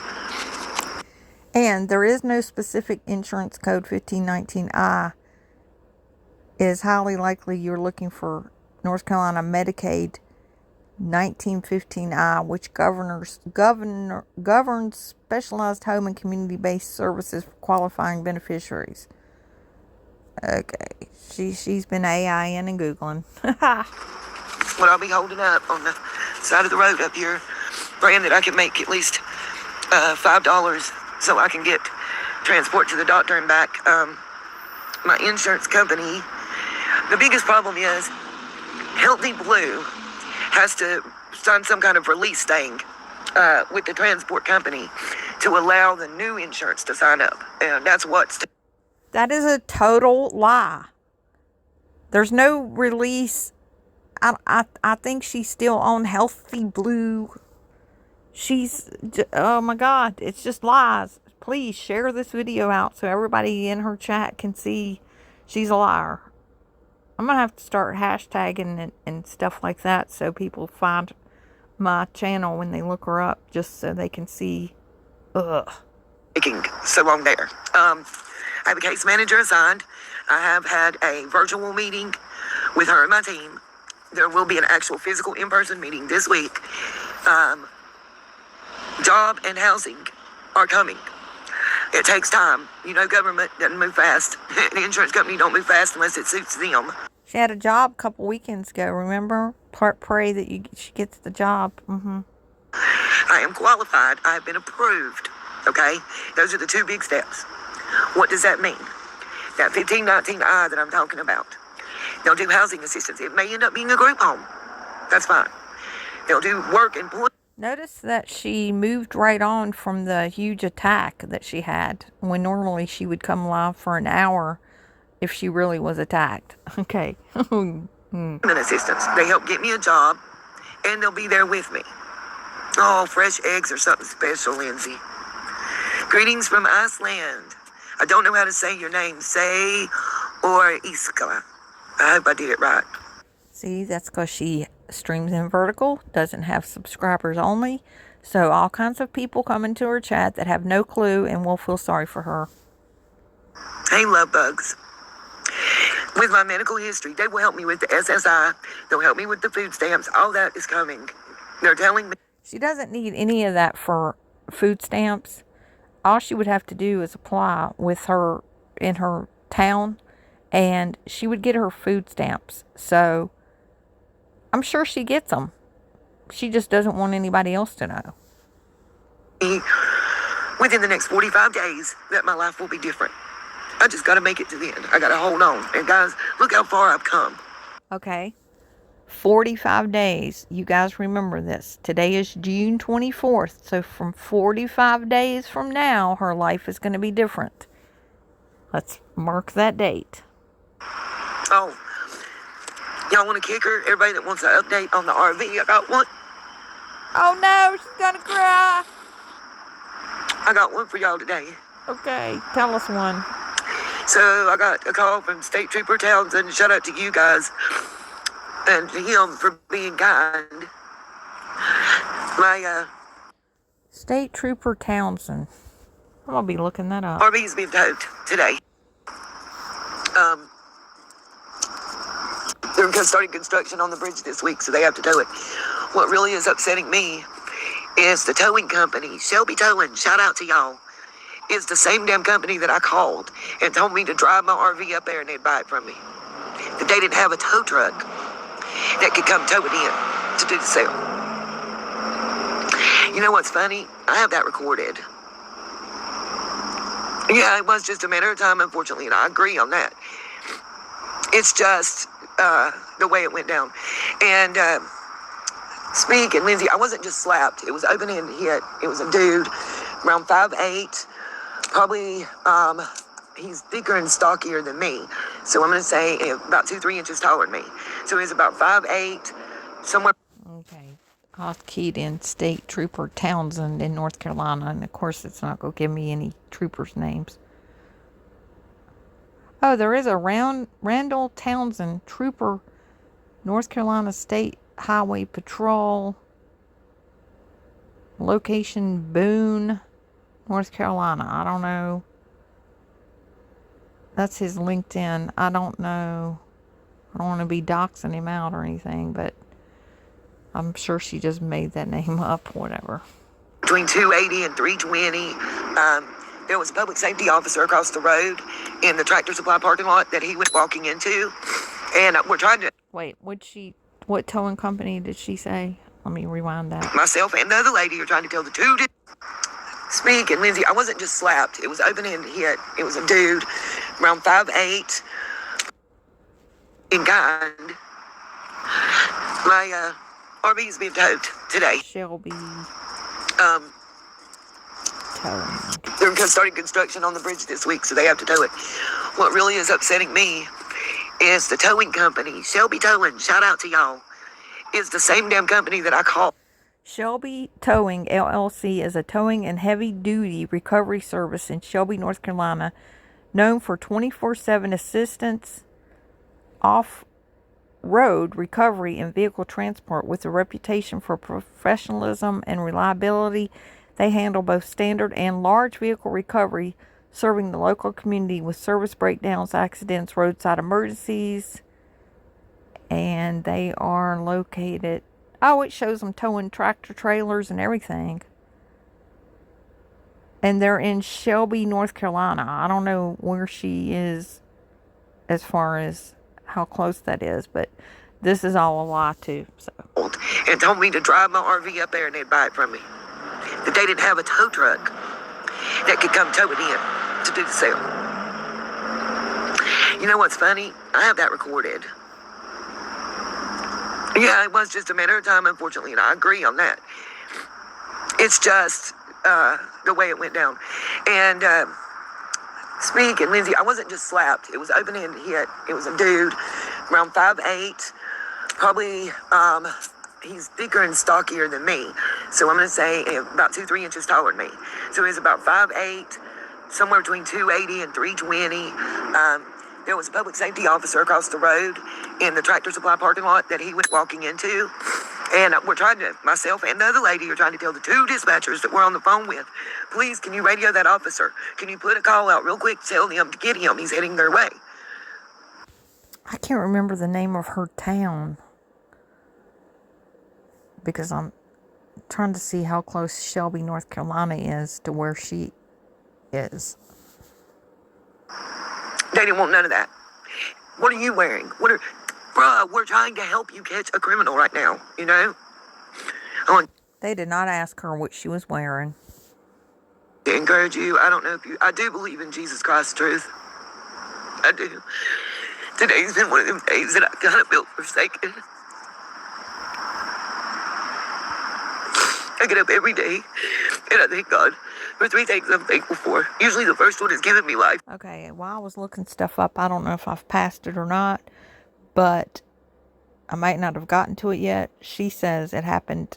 And there is no specific insurance code 1519I. It is highly likely you're looking for North Carolina Medicaid 1915I, which governs specialized home and community-based services for qualifying beneficiaries. Okay, she's been AIing and Googling. What I'll be holding up on the side of the road up here, praying that I can make at least $5 so I can get transport to the doctor and back. My insurance company, the biggest problem is Healthy Blue has to sign some kind of release thing with the transport company to allow the new insurance to sign up. And that's what's... That is a total lie. There's no release. I think she's still on Healthy Blue. Oh my God, it's just lies. Please share this video out so everybody in her chat can see she's a liar. I'm going to have to start hashtagging and stuff like that so people find my channel when they look her up, just so they can see. Ugh. Taking so long there. I have a case manager assigned. I have had a virtual meeting with her and my team. There will be an actual physical in-person meeting this week. Job and housing are coming. It takes time. You know, government doesn't move fast. The insurance company don't move fast unless it suits them. She had a job a couple weekends ago, remember? Pray that she gets the job. I am qualified. I have been approved. Okay? Those are the two big steps. What does that mean? That 1519I that I'm talking about. They'll do housing assistance. It may end up being a group home. That's fine. They'll do work and Notice that she moved right on from the huge attack that she had, when normally she would come live for an hour if she really was attacked. Okay. assistance. They help get me a job, and they'll be there with me. Oh, fresh eggs or something special, Lindsay. Greetings from Iceland. I don't know how to say your name. Say or Iskala. I hope I did it right. See, that's because she streams in vertical, doesn't have subscribers only. So all kinds of people come into her chat that have no clue and will feel sorry for her. Hey, love bugs. With my medical history, they will help me with the SSI. They'll help me with the food stamps. All that is coming. They're telling me. She doesn't need any of that for food stamps. All she would have to do is apply with her in her town, and she would get her food stamps. So I'm sure she gets them. She just doesn't want anybody else to know. Within the next 45 days, that my life will be different. I just got to make it to the end. I got to hold on. And guys, look how far I've come. Okay. 45 days. You guys remember this. Today is June 24th. So from 45 days from now, her life is going to be different. Let's mark that date. Oh, y'all want a kicker? Everybody that wants an update on the RV, I got one. Oh no, she's going to cry. I got one for y'all today. Okay, tell us one. So I got a call from State Trooper Townsend. Shout out to you guys and to him for being kind. My State Trooper Townsend. I'm going to be looking that up. RV's been towed today. They're starting construction on the bridge this week, so they have to tow it. What really is upsetting me is the towing company, Shelby Towing, shout out to y'all, is the same damn company that I called and told me to drive my RV up there and they'd buy it from me. That they didn't have a tow truck that could come tow it in to do the sale. You know what's funny? I have that recorded. Yeah, it was just a matter of time, unfortunately, and I agree on that. It's just the way it went down. And Speak and Lindsay, I wasn't just slapped. It was open-hand hit. It was a dude around 5'8", probably he's thicker and stockier than me. So I'm going to say about 2-3 inches taller than me. So he's about 5'8", somewhere. Okay. I keyed in State Trooper Townsend in North Carolina, and of course it's not going to give me any troopers' names. Oh, there is a Randall Townsend, Trooper, North Carolina State Highway Patrol, location Boone, North Carolina. I don't know. That's his LinkedIn. I don't know. I don't want to be doxing him out or anything, but I'm sure she just made that name up, whatever. Between 280 and 320, there was a public safety officer across the road in the Tractor Supply parking lot that he was walking into, and we're trying to... Wait, what towing company did she say? Let me rewind that. Myself and the other lady are trying to tell the two... Speak and Lindsay, I wasn't just slapped. It was open-hand hit. It was a dude around 5'8", in kind. My RV's being towed today. Shelby Towing. They're starting construction on the bridge this week, so they have to tow it. What really is upsetting me is the towing company. Shelby Towing, shout out to y'all. Is the same damn company that I called. Shelby Towing LLC is a towing and heavy-duty recovery service in Shelby, North Carolina, known for 24/7 assistance, off-road recovery, and vehicle transport. With a reputation for professionalism and reliability, they handle both standard and large vehicle recovery, serving the local community with service breakdowns, accidents, roadside emergencies. And they are located... Oh, it shows them towing tractor trailers and everything. And they're in Shelby, North Carolina. I don't know where she is as far as how close that is, but this is all a lie too. So. And told me to drive my RV up there and they'd buy it from me. That they didn't have a tow truck that could come tow it in to do the sale. You know what's funny? I have that recorded. Yeah, it was just a matter of time, unfortunately, and I agree on that. It's just the way it went down. And speaking, Lindsay, I wasn't just slapped. It was open-hand hit. It was a dude around 5'8", probably, he's thicker and stockier than me. So I'm going to say about 2-3 inches taller than me. So he's about 5'8", somewhere between 280 and 320. There was a public safety officer across the road in the Tractor Supply parking lot that he went walking into. And we're trying to, myself and the other lady are trying to tell the 2 dispatchers that we're on the phone with, please, can you radio that officer? Can you put a call out real quick, tell them to get him? He's heading their way. I can't remember the name of her town because I'm trying to see how close Shelby, North Carolina is to where she is. They didn't want none of that. What are you wearing? Bruh, we're trying to help you catch a criminal right now, you know? They did not ask her what she was wearing. To encourage you, I do believe in Jesus Christ's truth. I do. Today's been one of them days that I kind of feel forsaken. I get up every day and I thank God for 3 things I'm thankful for. Usually the first one is giving me life. Okay, while I was looking stuff up, I don't know if I've passed it or not, but I might not have gotten to it yet. She says it happened.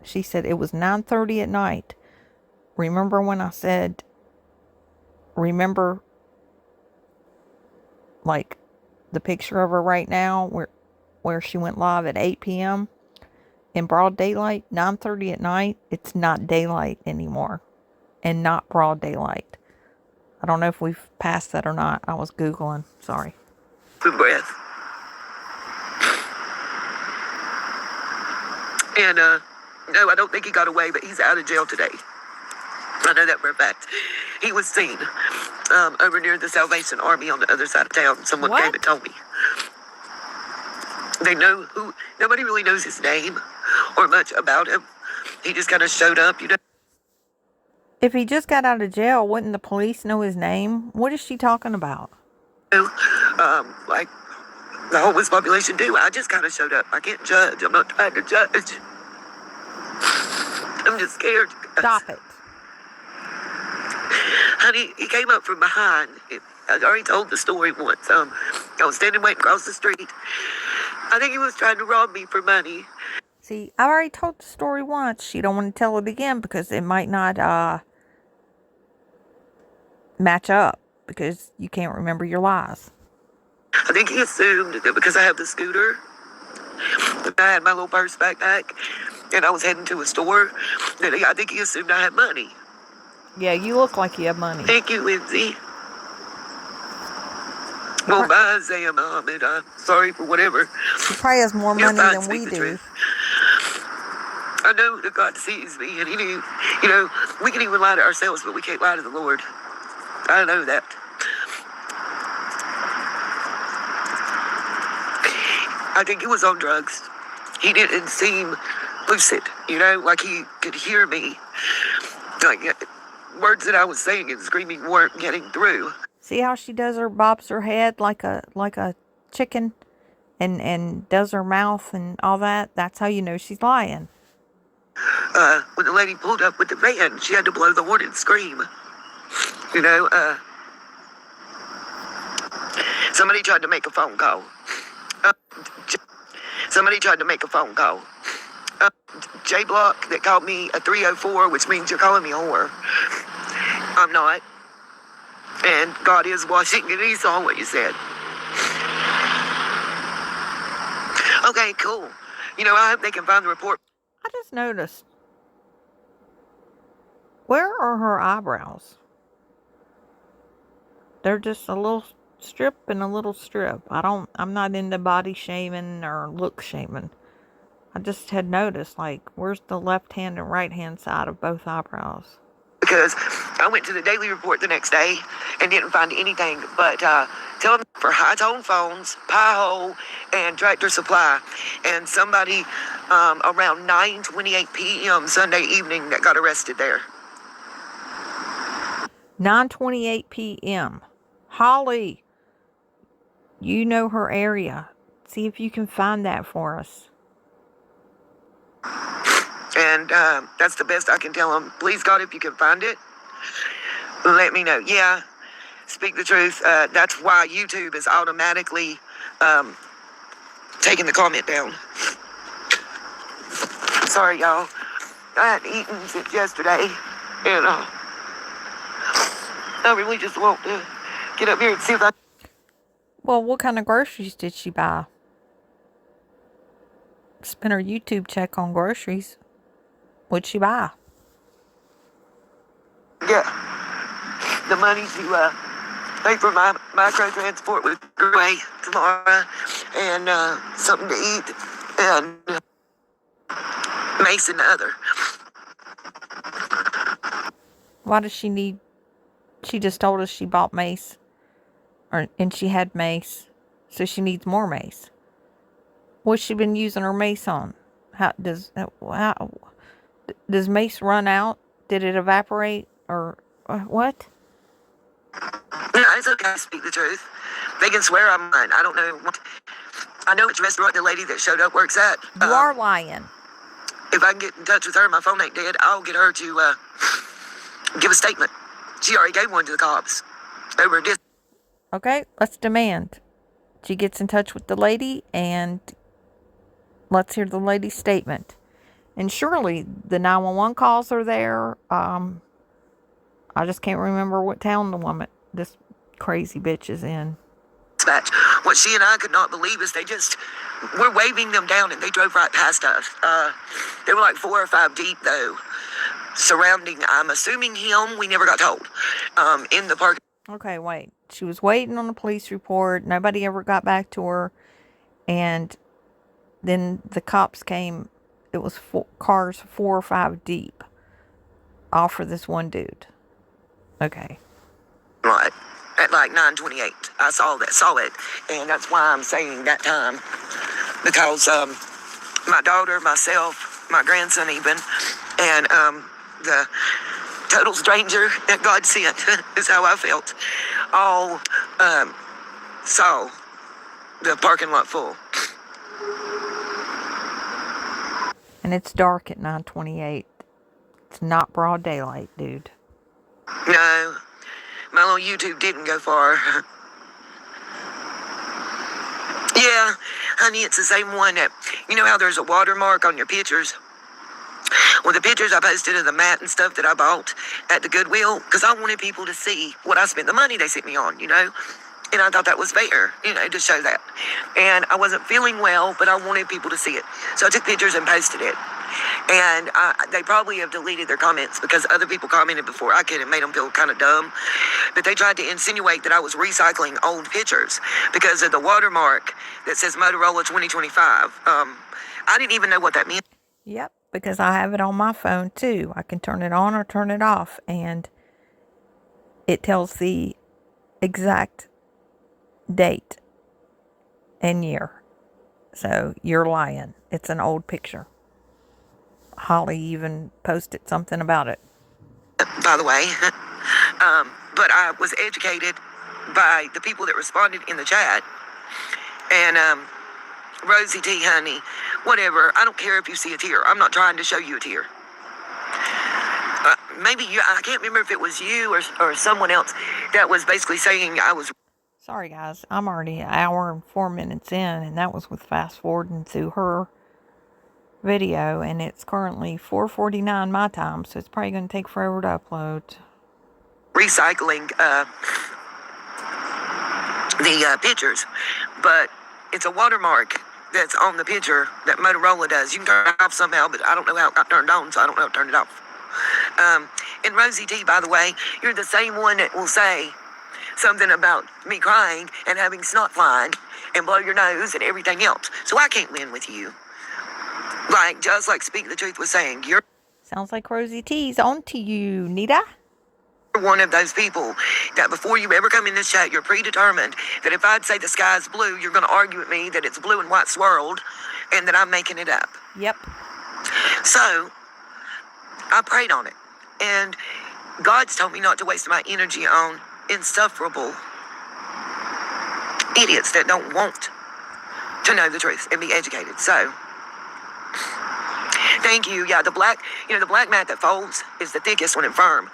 She said it was 9:30 at night. Remember when I said, like the picture of her right now where she went live at 8 p.m. in broad daylight, 9:30 at night. It's not daylight anymore and not broad daylight. I don't know if we've passed that or not. I was Googling. Sorry. Good breath. And, no, I don't think he got away, but he's out of jail today. I know that for a fact. He was seen over near the Salvation Army on the other side of town. Someone came and told me. They know who, nobody really knows his name or much about him. He just kind of showed up, you know. If he just got out of jail, wouldn't the police know his name? What is she talking about? Like the homeless population do. I just kind of showed up. I can't judge. I'm not trying to judge. I'm just scared. Stop it. Honey, he came up from behind. I already told the story once. I was standing waiting across the street. I think he was trying to rob me for money. See, I already told the story once. She don't want to tell it again because it might not match up because you can't remember your lies. I think he assumed that because I have the scooter, that I had my little purse backpack, and I was heading to a store, that I think he assumed I had money. Yeah, you look like you have money. Thank you, Lindsay. Well, by Isaiah Muhammad, I'm sorry for whatever. He probably has more money than we do. I know that God sees me, and he knew, you know, we can even lie to ourselves, but we can't lie to the Lord. I know that. I think he was on drugs. He didn't seem lucid, you know, like he could hear me. Like, words that I was saying and screaming weren't getting through. See how she does her, bobs her head like a chicken and does her mouth and all that? That's how you know she's lying. When the lady pulled up with the van, she had to blow the horn and scream. You know, so Somebody tried to make a phone call. Uh, Somebody tried to make a phone call. J Block that called me a 304, which means you're calling me a whore. I'm not. And God is watching, and he saw what you said. Okay, cool. I hope they can find the report. I just noticed. Where are her eyebrows? They're just a little strip and a little strip. I'm not into body shaming or look shaming. I just had noticed, where's the left hand and right hand side of both eyebrows? Because I went to the Daily Report the next day and didn't find anything but tell them for high tone phones, pie hole, and Tractor Supply. And somebody around 9:28 p.m. Sunday evening that got arrested there. 9:28 p.m. Holly, you know her area. See if you can find that for us. And that's the best I can tell them. Please, God, if you can find it, let me know. Yeah, speak the truth. That's why YouTube is automatically taking the comment down. Sorry, y'all. I hadn't eaten since yesterday. And I really just want to get up here and see if I... Well, what kind of groceries did she buy? Spend her YouTube check on groceries. What'd she buy? Yeah, the money to pay for my micro transport with away tomorrow, and something to eat, and Mace and the other. Why does she need... She just told us she bought mace. And she had mace. So she needs more mace. What's she been using her mace on? Does mace run out? Did it evaporate? Or what? No, it's okay to speak the truth. They can swear I'm lying. I don't know. I know which restaurant the lady that showed up works at. You are lying. If I can get in touch with her, my phone ain't dead, I'll get her to give a statement. She already gave one to the cops over this. Okay, let's demand. She gets in touch with the lady and let's hear the lady's statement. And surely the 911 calls are there. I just can't remember what town this crazy bitch is in. Dispatch. What she and I could not believe is we're waving them down and they drove right past us. They were like 4 or 5 deep though, surrounding, I'm assuming him, we never got told, in the park. Okay, wait. She was waiting on the police report. Nobody ever got back to her. And then the cops came. It was cars 4 or 5 deep. All for this one dude. Okay. Right. At like 9:28. I saw it. And that's why I'm saying that time. Because my daughter, myself, my grandson even, and the total stranger that God sent is how I felt. All saw the parking lot full. And it's dark at 9:28. It's not broad daylight, dude. No, my little YouTube didn't go far. Yeah, honey, it's the same one that, you know how there's a watermark on your pictures? Well, the pictures I posted of the mat and stuff that I bought at the Goodwill, because I wanted people to see what I spent the money they sent me on, And I thought that was fair, to show that. And I wasn't feeling well, but I wanted people to see it. So I took pictures and posted it. And they probably have deleted their comments because other people commented before I could and made them feel kind of dumb. But they tried to insinuate that I was recycling old pictures because of the watermark that says Motorola 2025. I didn't even know what that meant. Yep, because I have it on my phone too. I can turn it on or turn it off, and it tells the exact date and year. So you're lying. It's an old picture. Holly even posted something about it. By the way, but I was educated by the people that responded in the chat. And Rosie T, honey, whatever. I don't care if you see a tear. I'm not trying to show you a tear. Maybe I can't remember if it was you or someone else that was basically saying I was. Sorry, guys. I'm already an hour and 4 minutes in, and that was with fast forwarding through her video, and it's currently 4:49 my time, so it's probably going to take forever to upload. Recycling the pictures, but it's a watermark that's on the picture that Motorola does. You can turn it off somehow, but I don't know how it got turned on, so I don't know how to turn it off. And Rosie T, by the way, you're the same one that will say something about me crying and having snot flying and blow your nose and everything else. So I can't win with you. Like, just like Speak the Truth was saying, you're Sounds like Rosie T's on to you, Nita. one of those people that before you ever come in this chat, you're predetermined that if I'd say the sky's blue, you're going to argue with me that it's blue and white swirled and that I'm making it up. Yep. So I prayed on it. And God's told me not to waste my energy on insufferable idiots that don't want to know the truth and be educated. So thank you. Yeah, the black mat that folds is the thickest one and firm.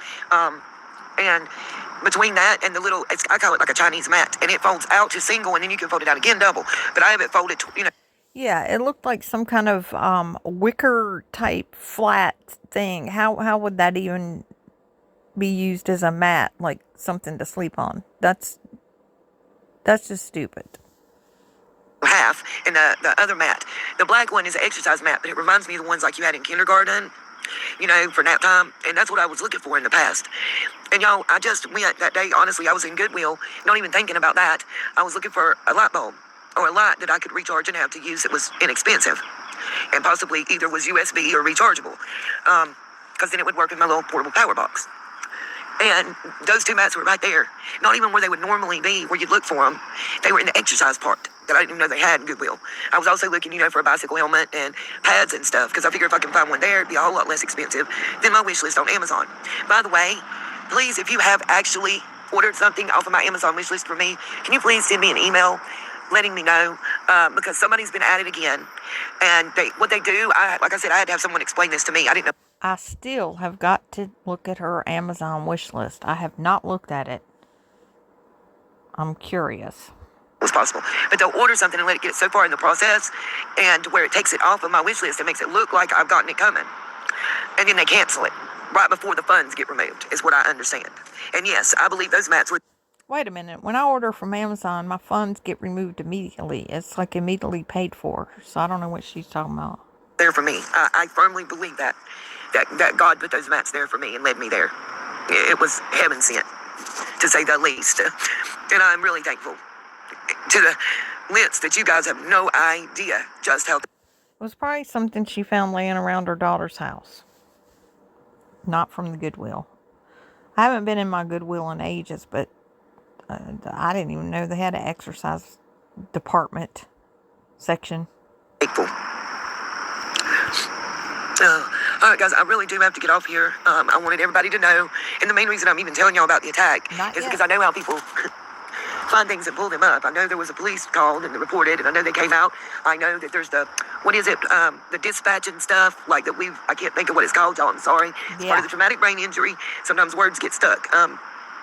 And between that and the little, I call it like a Chinese mat, and it folds out to single, and then you can fold it out again double. But I have it folded, Yeah, it looked like some kind of wicker type flat thing. How would that even be used as a mat, like something to sleep on? That's just stupid. half, and the other mat. The black one is an exercise mat, but it reminds me of the ones like you had in kindergarten, for nap time, and that's what I was looking for in the past. And y'all, I just went that day, honestly, I was in Goodwill, not even thinking about that. I was looking for a light bulb, or a light that I could recharge and have to use that was inexpensive, and possibly either was USB or rechargeable, because then it would work in my little portable power box. And those two mats were right there. Not even where they would normally be, where you'd look for them. They were in the exercise part that I didn't even know they had in Goodwill. I was also looking, for a bicycle helmet and pads and stuff, because I figured if I can find one there, it'd be a whole lot less expensive than my wish list on Amazon. By the way, please, if you have actually ordered something off of my Amazon wish list for me, can you please send me an email letting me know, because somebody's been at it again. And what they do, like I said, I had to have someone explain this to me. I didn't know. I still have got to look at her Amazon wish list. I have not looked at it. I'm curious. It was possible. But they'll order something and let it get so far in the process, and where it takes it off of my wish list, it makes it look like I've gotten it coming. And then they cancel it right before the funds get removed, is what I understand. And yes, I believe those mats would. Wait a minute. When I order from Amazon, my funds get removed immediately. It's like immediately paid for. So I don't know what she's talking about. There for me. I firmly believe that God put those mats there for me and led me there. It was heaven sent, to say the least. And I'm really thankful to the lengths that you guys have no idea just how. It was probably something she found laying around her daughter's house. Not from the Goodwill. I haven't been in my Goodwill in ages, but I didn't even know they had an exercise department section. Thankful. All right, guys, I really do have to get off here. I wanted everybody to know, and the main reason I'm even telling y'all about the attack is because I know how people find things and pull them up. I know there was a police called and they reported, and I know they came out. I know that there's the dispatch and stuff, like that I can't think of what it's called, y'all, I'm sorry. It's part of the traumatic brain injury. Sometimes words get stuck.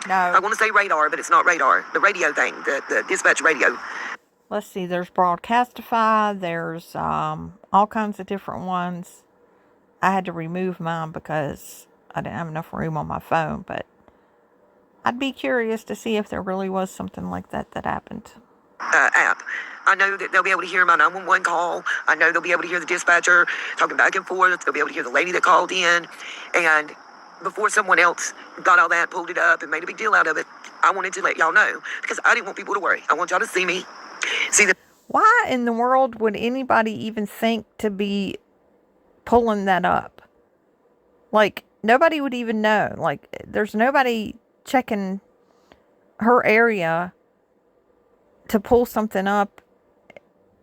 No. I want to say radar, but it's not radar. The radio thing, the dispatch radio. Let's see, there's Broadcastify, there's all kinds of different ones. I had to remove mine because I didn't have enough room on my phone, but I'd be curious to see if there really was something like that happened. App. I know that they'll be able to hear my 911 call. I know they'll be able to hear the dispatcher talking back and forth. They'll be able to hear the lady that called in. And before someone else got all that, pulled it up, and made a big deal out of it, I wanted to let y'all know, because I didn't want people to worry. I want y'all to see me. Why in the world would anybody even think to be pulling that up? Like, nobody would even know. Like, there's nobody checking her area to pull something up,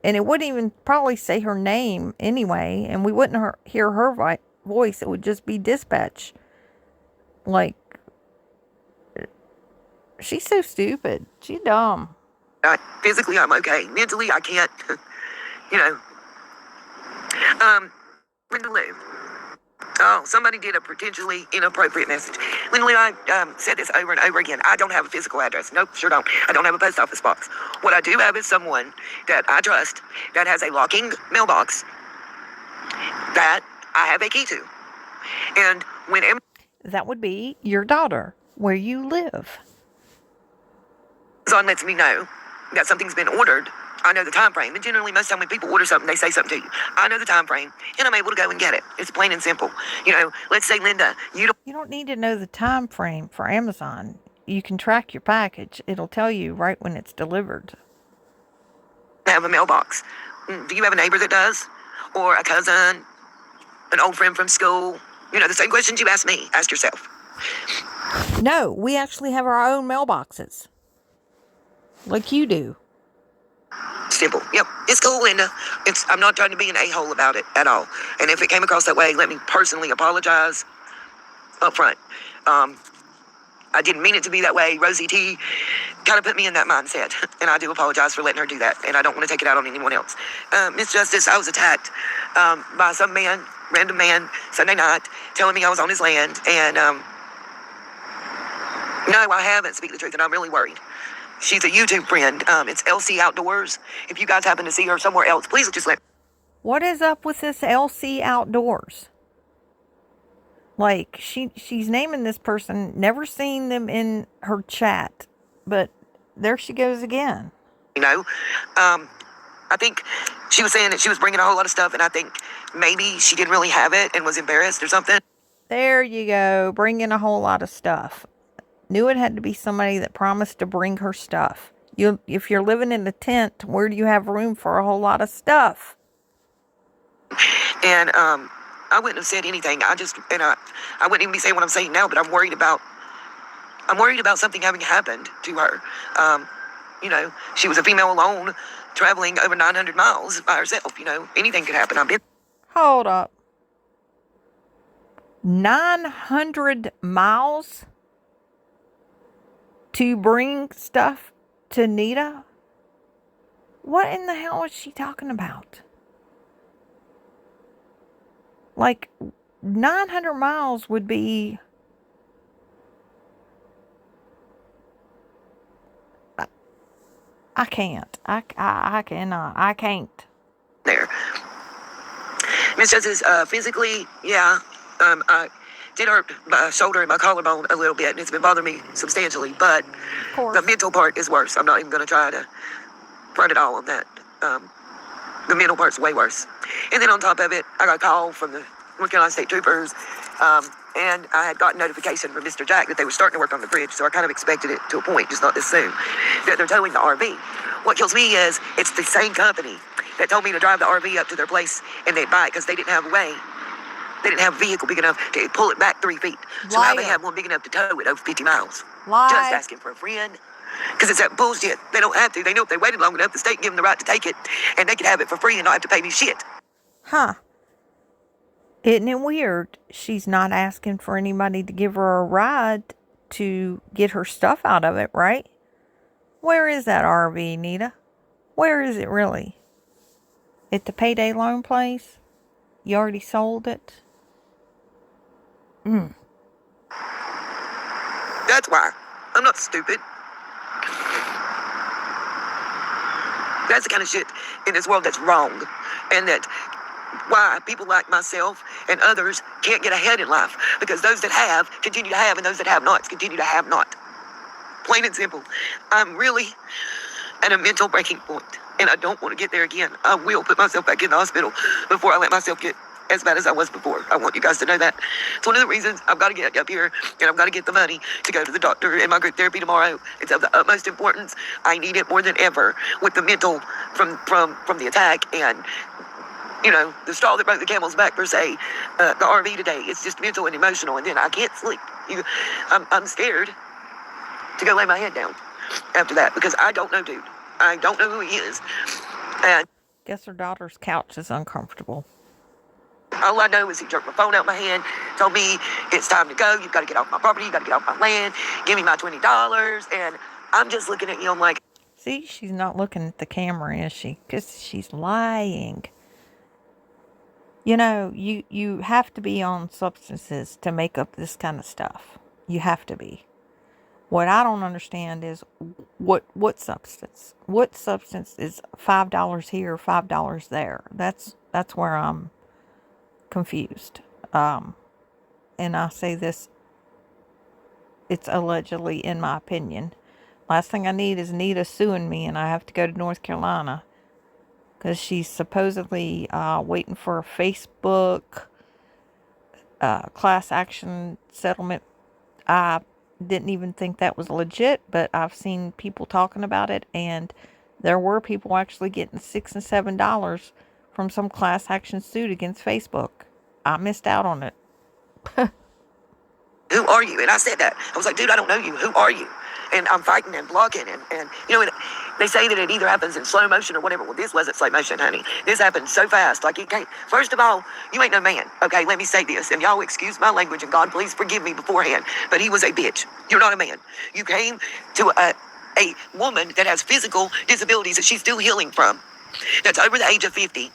and it wouldn't even probably say her name anyway, and we wouldn't hear her voice. It would just be dispatch. Like, she's so stupid. She's dumb. Physically, I'm okay. Mentally, I can't. Brenda Lou, Oh, somebody did a potentially inappropriate message. Literally, I said this over and over again. I don't have a physical address. Nope, sure don't. I don't have a post office box. What I do have is someone that I trust that has a locking mailbox that I have a key to. And when That would be your daughter, where you live. Amazon lets me know that something's been ordered, I know the time frame. And generally, most time when people order something, they say something to you. I know the time frame, and I'm able to go and get it. It's plain and simple. Let's say, Linda, you don't need to know the time frame for Amazon. You can track your package. It'll tell you right when it's delivered. Have a mailbox. Do you have a neighbor that does? Or a cousin? An old friend from school? The same questions you ask me, ask yourself. No, we actually have our own mailboxes. Like you do. Simple. Yep. It's cool, Linda. I'm not trying to be an a-hole about it at all. And if it came across that way, let me personally apologize up front. I didn't mean it to be that way. Rosie T kind of put me in that mindset. And I do apologize for letting her do that. And I don't want to take it out on anyone else. Miss Justice, I was attacked by some man, random man, Sunday night, telling me I was on his land. And no, I haven't, speak the truth, and I'm really worried. She's a YouTube friend. It's LC Outdoors. If you guys happen to see her somewhere else, please just let. What is up with this LC Outdoors? Like, she's naming this person, never seen them in her chat, but there she goes again. I think she was saying that she was bringing a whole lot of stuff, and I think maybe she didn't really have it and was embarrassed or something. There you go, bringing a whole lot of stuff. Knew it had to be somebody that promised to bring her stuff. If you're living in a tent, where do you have room for a whole lot of stuff? And I wouldn't have said anything. I wouldn't even be saying what I'm saying now, but I'm worried about something having happened to her. She was a female alone, traveling over 900 miles by herself. Anything could happen. Hold up. 900 miles to bring stuff to Nita? What in the hell is she talking about? Like, 900 miles would be... I can't. I cannot. I can't. There. Miss Justice, physically, yeah, I did hurt my shoulder and my collarbone a little bit, and it's been bothering me substantially, but the mental part is worse. I'm not even going to try to front it all on that. The mental part's way worse. And then on top of it, I got a call from the North Carolina State Troopers, and I had gotten notification from Mr. Jack that they were starting to work on the bridge, so I kind of expected it to a point, just not this soon, that they're towing the RV. What kills me is it's the same company that told me to drive the RV up to their place and they'd buy it because they didn't have a way. They didn't have a vehicle big enough to pull it back 3 feet. So now they have one big enough to tow it over 50 miles. Just asking for a friend. Because it's that bullshit. They don't have to. They know if they waited long enough, the state can give them the right to take it, and they can have it for free and not have to pay me shit. Huh. Isn't it weird? She's not asking for anybody to give her a ride to get her stuff out of it, right? Where is that RV, Nita? Where is it really? At the payday loan place? You already sold it? That's why. I'm not stupid. That's the kind of shit in this world that's wrong. And that why people like myself and others can't get ahead in life. Because those that have continue to have, and those that have not continue to have not. Plain and simple. I'm really at a mental breaking point, and I don't want to get there again. I will put myself back in the hospital before I let myself get as bad as I was before. I want you guys to know that. It's one of the reasons I've got to get up here, and I've got to get the money to go to the doctor in my group therapy tomorrow. It's of the utmost importance. I need it more than ever with the mental from the attack, and the straw that broke the camel's back, per se, the RV today. It's just mental and emotional, and then I can't sleep. I'm scared to go lay my head down after that, because I don't know, dude. I don't know who he is. And guess her daughter's couch is uncomfortable. All I know is he jerked my phone out of my hand, told me it's time to go. You've got to get off my property. You've got to get off my land. Give me my $20. And I'm just looking at him like... See, she's not looking at the camera, is she? Because she's lying. You know, you have to be on substances to make up this kind of stuff. You have to be. What I don't understand is what substance? What substance is $5 here, $5 there? That's where I'm confused. And I say this, it's allegedly in my opinion. Last thing I need is Nita suing me and I have to go to North Carolina because she's supposedly waiting for a Facebook class action settlement. I didn't even think that was legit, but I've seen people talking about it, and there were people actually getting $6 and $7 from some class action suit against Facebook. I missed out on it. Who are you? And I said that. I was like, dude, I don't know you. Who are you? And I'm fighting and blocking. And you know, and they say that it either happens in slow motion or whatever. Well, this wasn't slow motion, honey. This happened so fast. Like, you can't. First of all, you ain't no man. Okay, let me say this. And y'all excuse my language, and God, please forgive me beforehand. But he was a bitch. You're not a man. You came to a woman that has physical disabilities that she's still healing from, that's over the age of 50,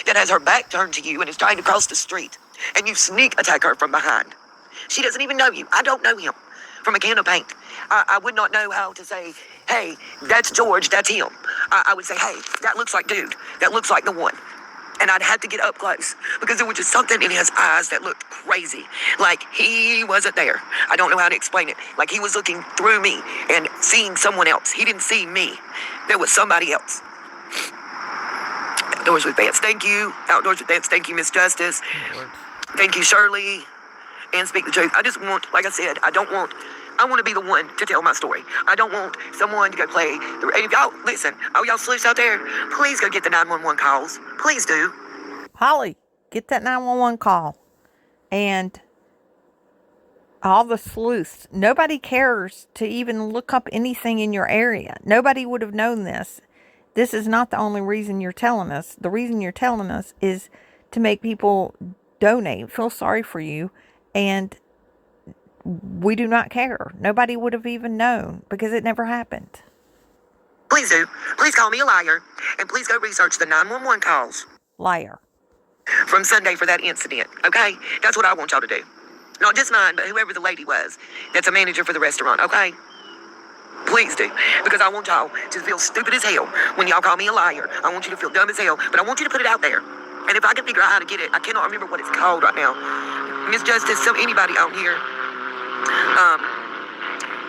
that has her back turned to you and is trying to cross the street. And you sneak attack her from behind. She doesn't even know you. I don't know him from a can of paint. I would not know how to say, hey, that's George, that's him. I would say, hey, that looks like dude. That looks like the one. And I'd have to get up close because there was just something in his eyes that looked crazy. Like he wasn't there. I don't know how to explain it. Like he was looking through me and seeing someone else. He didn't see me. There was somebody else. Outdoors with Vance, thank you. Outdoors with Vance, thank you, Miss Justice. Thank you, Shirley. And speak the truth. I just want, like I said, I want to be the one to tell my story. I don't want someone to go play. If y'all, listen, all y'all sleuths out there, please go get the 911 calls. Please do. Holly, get that 911 call. And all the sleuths, nobody cares to even look up anything in your area. Nobody would have known this. This is not the only reason you're telling us. The reason you're telling us is to make people donate, feel sorry for you, and we do not care. Nobody would have even known because it never happened. Please do. Please call me a liar, and please go research the 911 calls. Liar. From Sunday for that incident, okay? That's what I want y'all to do. Not just mine, but whoever the lady was that's a manager for the restaurant, okay? Please do. Because I want y'all to feel stupid as hell when y'all call me a liar. I want you to feel dumb as hell, but I want you to put it out there. And if I can figure out how to get it, I cannot remember what it's called right now. Miss Justice, anybody out here,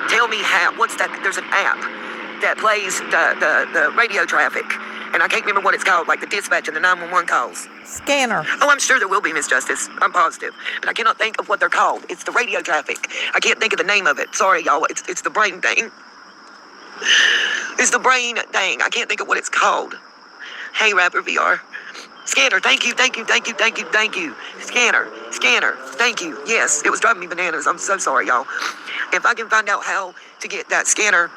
tell me how, what's that? There's an app that plays the radio traffic. And I can't remember what it's called, like the dispatch and the 911 calls. Scanner. Oh, I'm sure there will be, Miss Justice. I'm positive. But I cannot think of what they're called. It's the radio traffic. I can't think of the name of it. Sorry, y'all. It's the brain thing. It's the brain thing. I can't think of what it's called. Hey, Rapper VR. Scanner, thank you. Scanner, thank you. Yes, it was driving me bananas. I'm so sorry, y'all. If I can find out how to get that scanner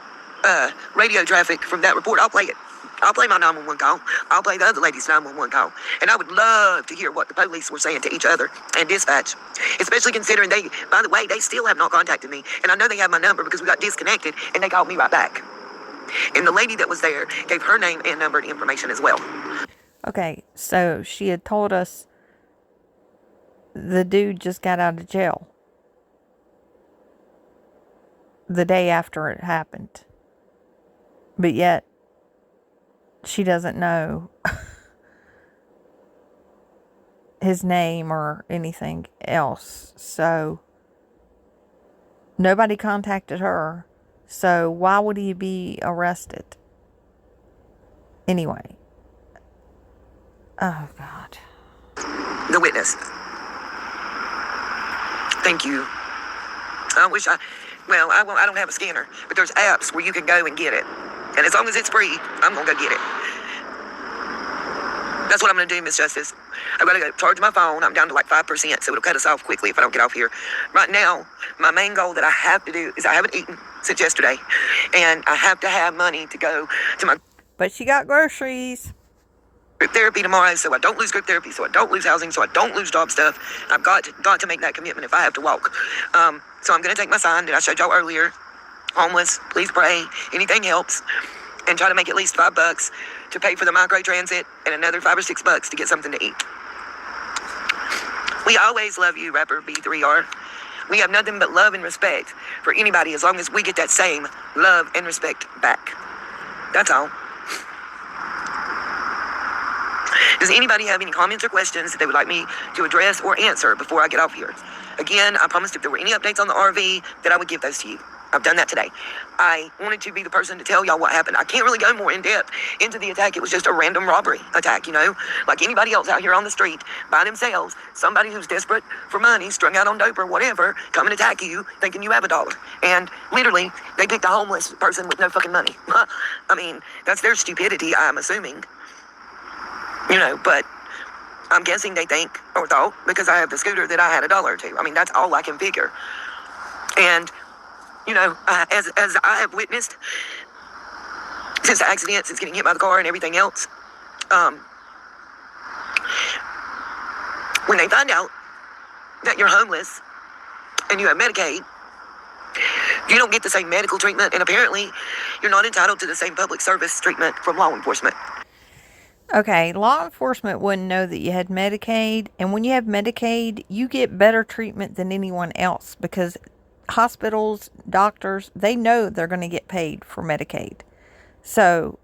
radio traffic from that report, I'll play it. I'll play my 911 call. I'll play the other lady's 911 call. And I would love to hear what the police were saying to each other and dispatch. Especially considering by the way, they still have not contacted me. And I know they have my number because we got disconnected and they called me right back. And the lady that was there gave her name and number and information as well. Okay, so she had told us the dude just got out of jail the day after it happened. But yet, she doesn't know his name or anything else. So, nobody contacted her. So, why would he be arrested? Anyway. Oh, God. The witness. Thank you. I don't have a scanner, but there's apps where you can go and get it. And as long as it's free, I'm going to go get it. That's what I'm going to do, Miss Justice. I've got to go charge my phone. I'm down to like 5%, so it'll cut us off quickly if I don't get off here. Right now, my main goal that I have to do is I haven't eaten since yesterday, and I have to have money to go to my... But she got groceries. Group therapy tomorrow, so I don't lose group therapy, so I don't lose housing, so I don't lose job stuff. I've got to make that commitment if I have to walk. So I'm going to take my sign that I showed y'all earlier. Homeless, please pray. Anything helps. And try to make at least $5 to pay for the micro transit and another $5 or $6 to get something to eat. We always love you, rapper B3R. We have nothing but love and respect for anybody as long as we get that same love and respect back. That's all. Does anybody have any comments or questions that they would like me to address or answer before I get off here? Again, I promised if there were any updates on the RV that I would give those to you. I've done that today. I wanted to be the person to tell y'all what happened. I can't really go more in depth into the attack. It was just a random robbery attack, you know? Like anybody else out here on the street by themselves, somebody who's desperate for money, strung out on dope or whatever, come and attack you thinking you have $1. And literally, they picked a homeless person with no fucking money. I mean, that's their stupidity, I'm assuming. You know, but I'm guessing they think or thought because I have the scooter that I had $1 or $2. I mean, that's all I can figure. And, you know, as I have witnessed since the accident, since getting hit by the car and everything else, when they find out that you're homeless and you have Medicaid, you don't get the same medical treatment, and apparently you're not entitled to the same public service treatment from law enforcement. Okay, law enforcement wouldn't know that you had Medicaid, and when you have Medicaid, you get better treatment than anyone else because hospitals, doctors, they know they're going to get paid for Medicaid. So,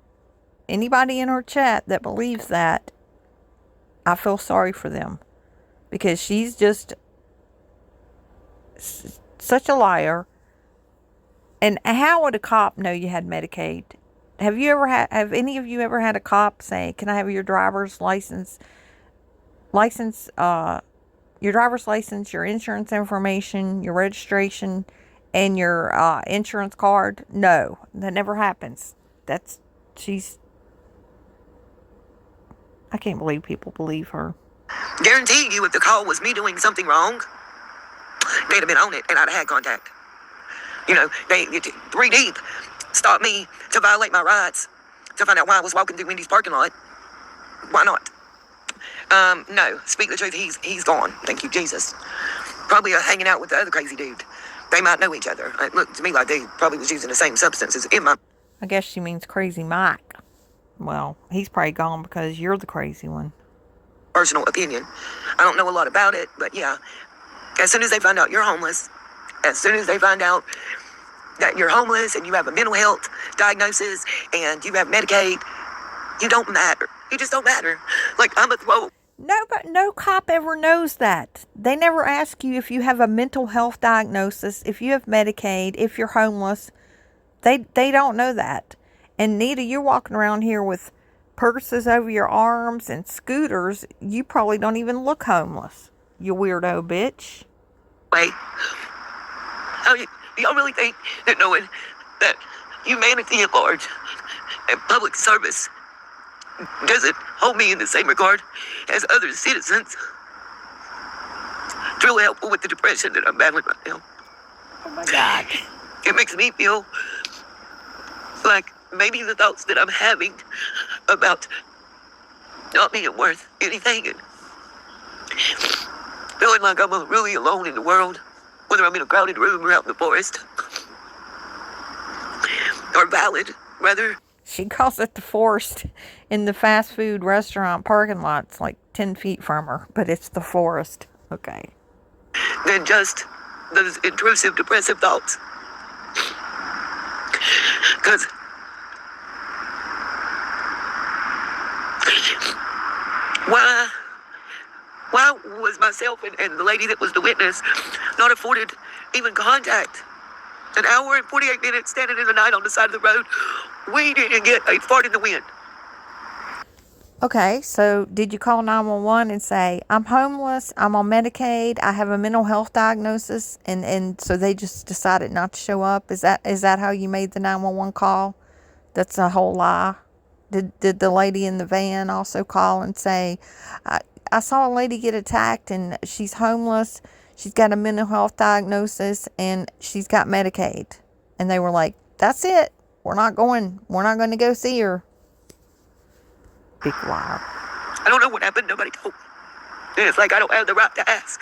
anybody in her chat that believes that, I feel sorry for them because she's just such a liar. And how would a cop know you had Medicaid? Have any of you ever had a cop say, "Can I have your driver's license, your driver's license, your insurance information, your registration, and your insurance card"? No, that never happens. I can't believe people believe her. Guarantee you if the call was me doing something wrong, they'd have been on it and I'd have had contact. You know, they 3 Deep stopped me to violate my rights to find out why I was walking through Wendy's parking lot. Why not? No, speak the truth, he's gone. Thank you, Jesus. Probably hanging out with the other crazy dude. They might know each other. It looked to me like they probably was using the same substances in my... I guess she means Crazy Mike. Well, he's probably gone because you're the crazy one. Personal opinion. I don't know a lot about it, but yeah. As soon as they find out you're homeless, as soon as they find out that you're homeless and you have a mental health diagnosis and you have Medicaid, you don't matter. You just don't matter. Like, I'm a throw. No cop ever knows that. They never ask you if you have a mental health diagnosis, if you have Medicaid, if you're homeless. They don't know that. And Nita, you're walking around here with purses over your arms and scooters. You probably don't even look homeless, you weirdo bitch. Wait. Y'all really think that knowing that humanity at large and public service doesn't hold me in the same regard as other citizens? It's really helpful with the depression that I'm battling right now. Oh my God. It makes me feel like maybe the thoughts that I'm having about not being worth anything and feeling like I'm really alone in the world, whether I'm in a crowded room or out in the forest, are valid, rather. She calls it the forest in the fast food restaurant parking lot. It's like 10 feet from her, but it's the forest. Okay. Than just those intrusive, depressive thoughts. Because why was myself and the lady that was the witness not afforded even contact? An hour and 48 minutes standing in the night on the side of the road. We didn't get a fart in the wind. Okay, so did you call 911 and say, "I'm homeless, I'm on Medicaid, I have a mental health diagnosis," and so they just decided not to show up? Is that how you made the 911 call? That's a whole lie. Did the lady in the van also call and say, I saw a lady get attacked and she's homeless, she's got a mental health diagnosis, and she's got Medicaid? And they were like, "That's it. We're not going to go see her." Big liar. I don't know what happened. Nobody told me. And it's like I don't have the right to ask.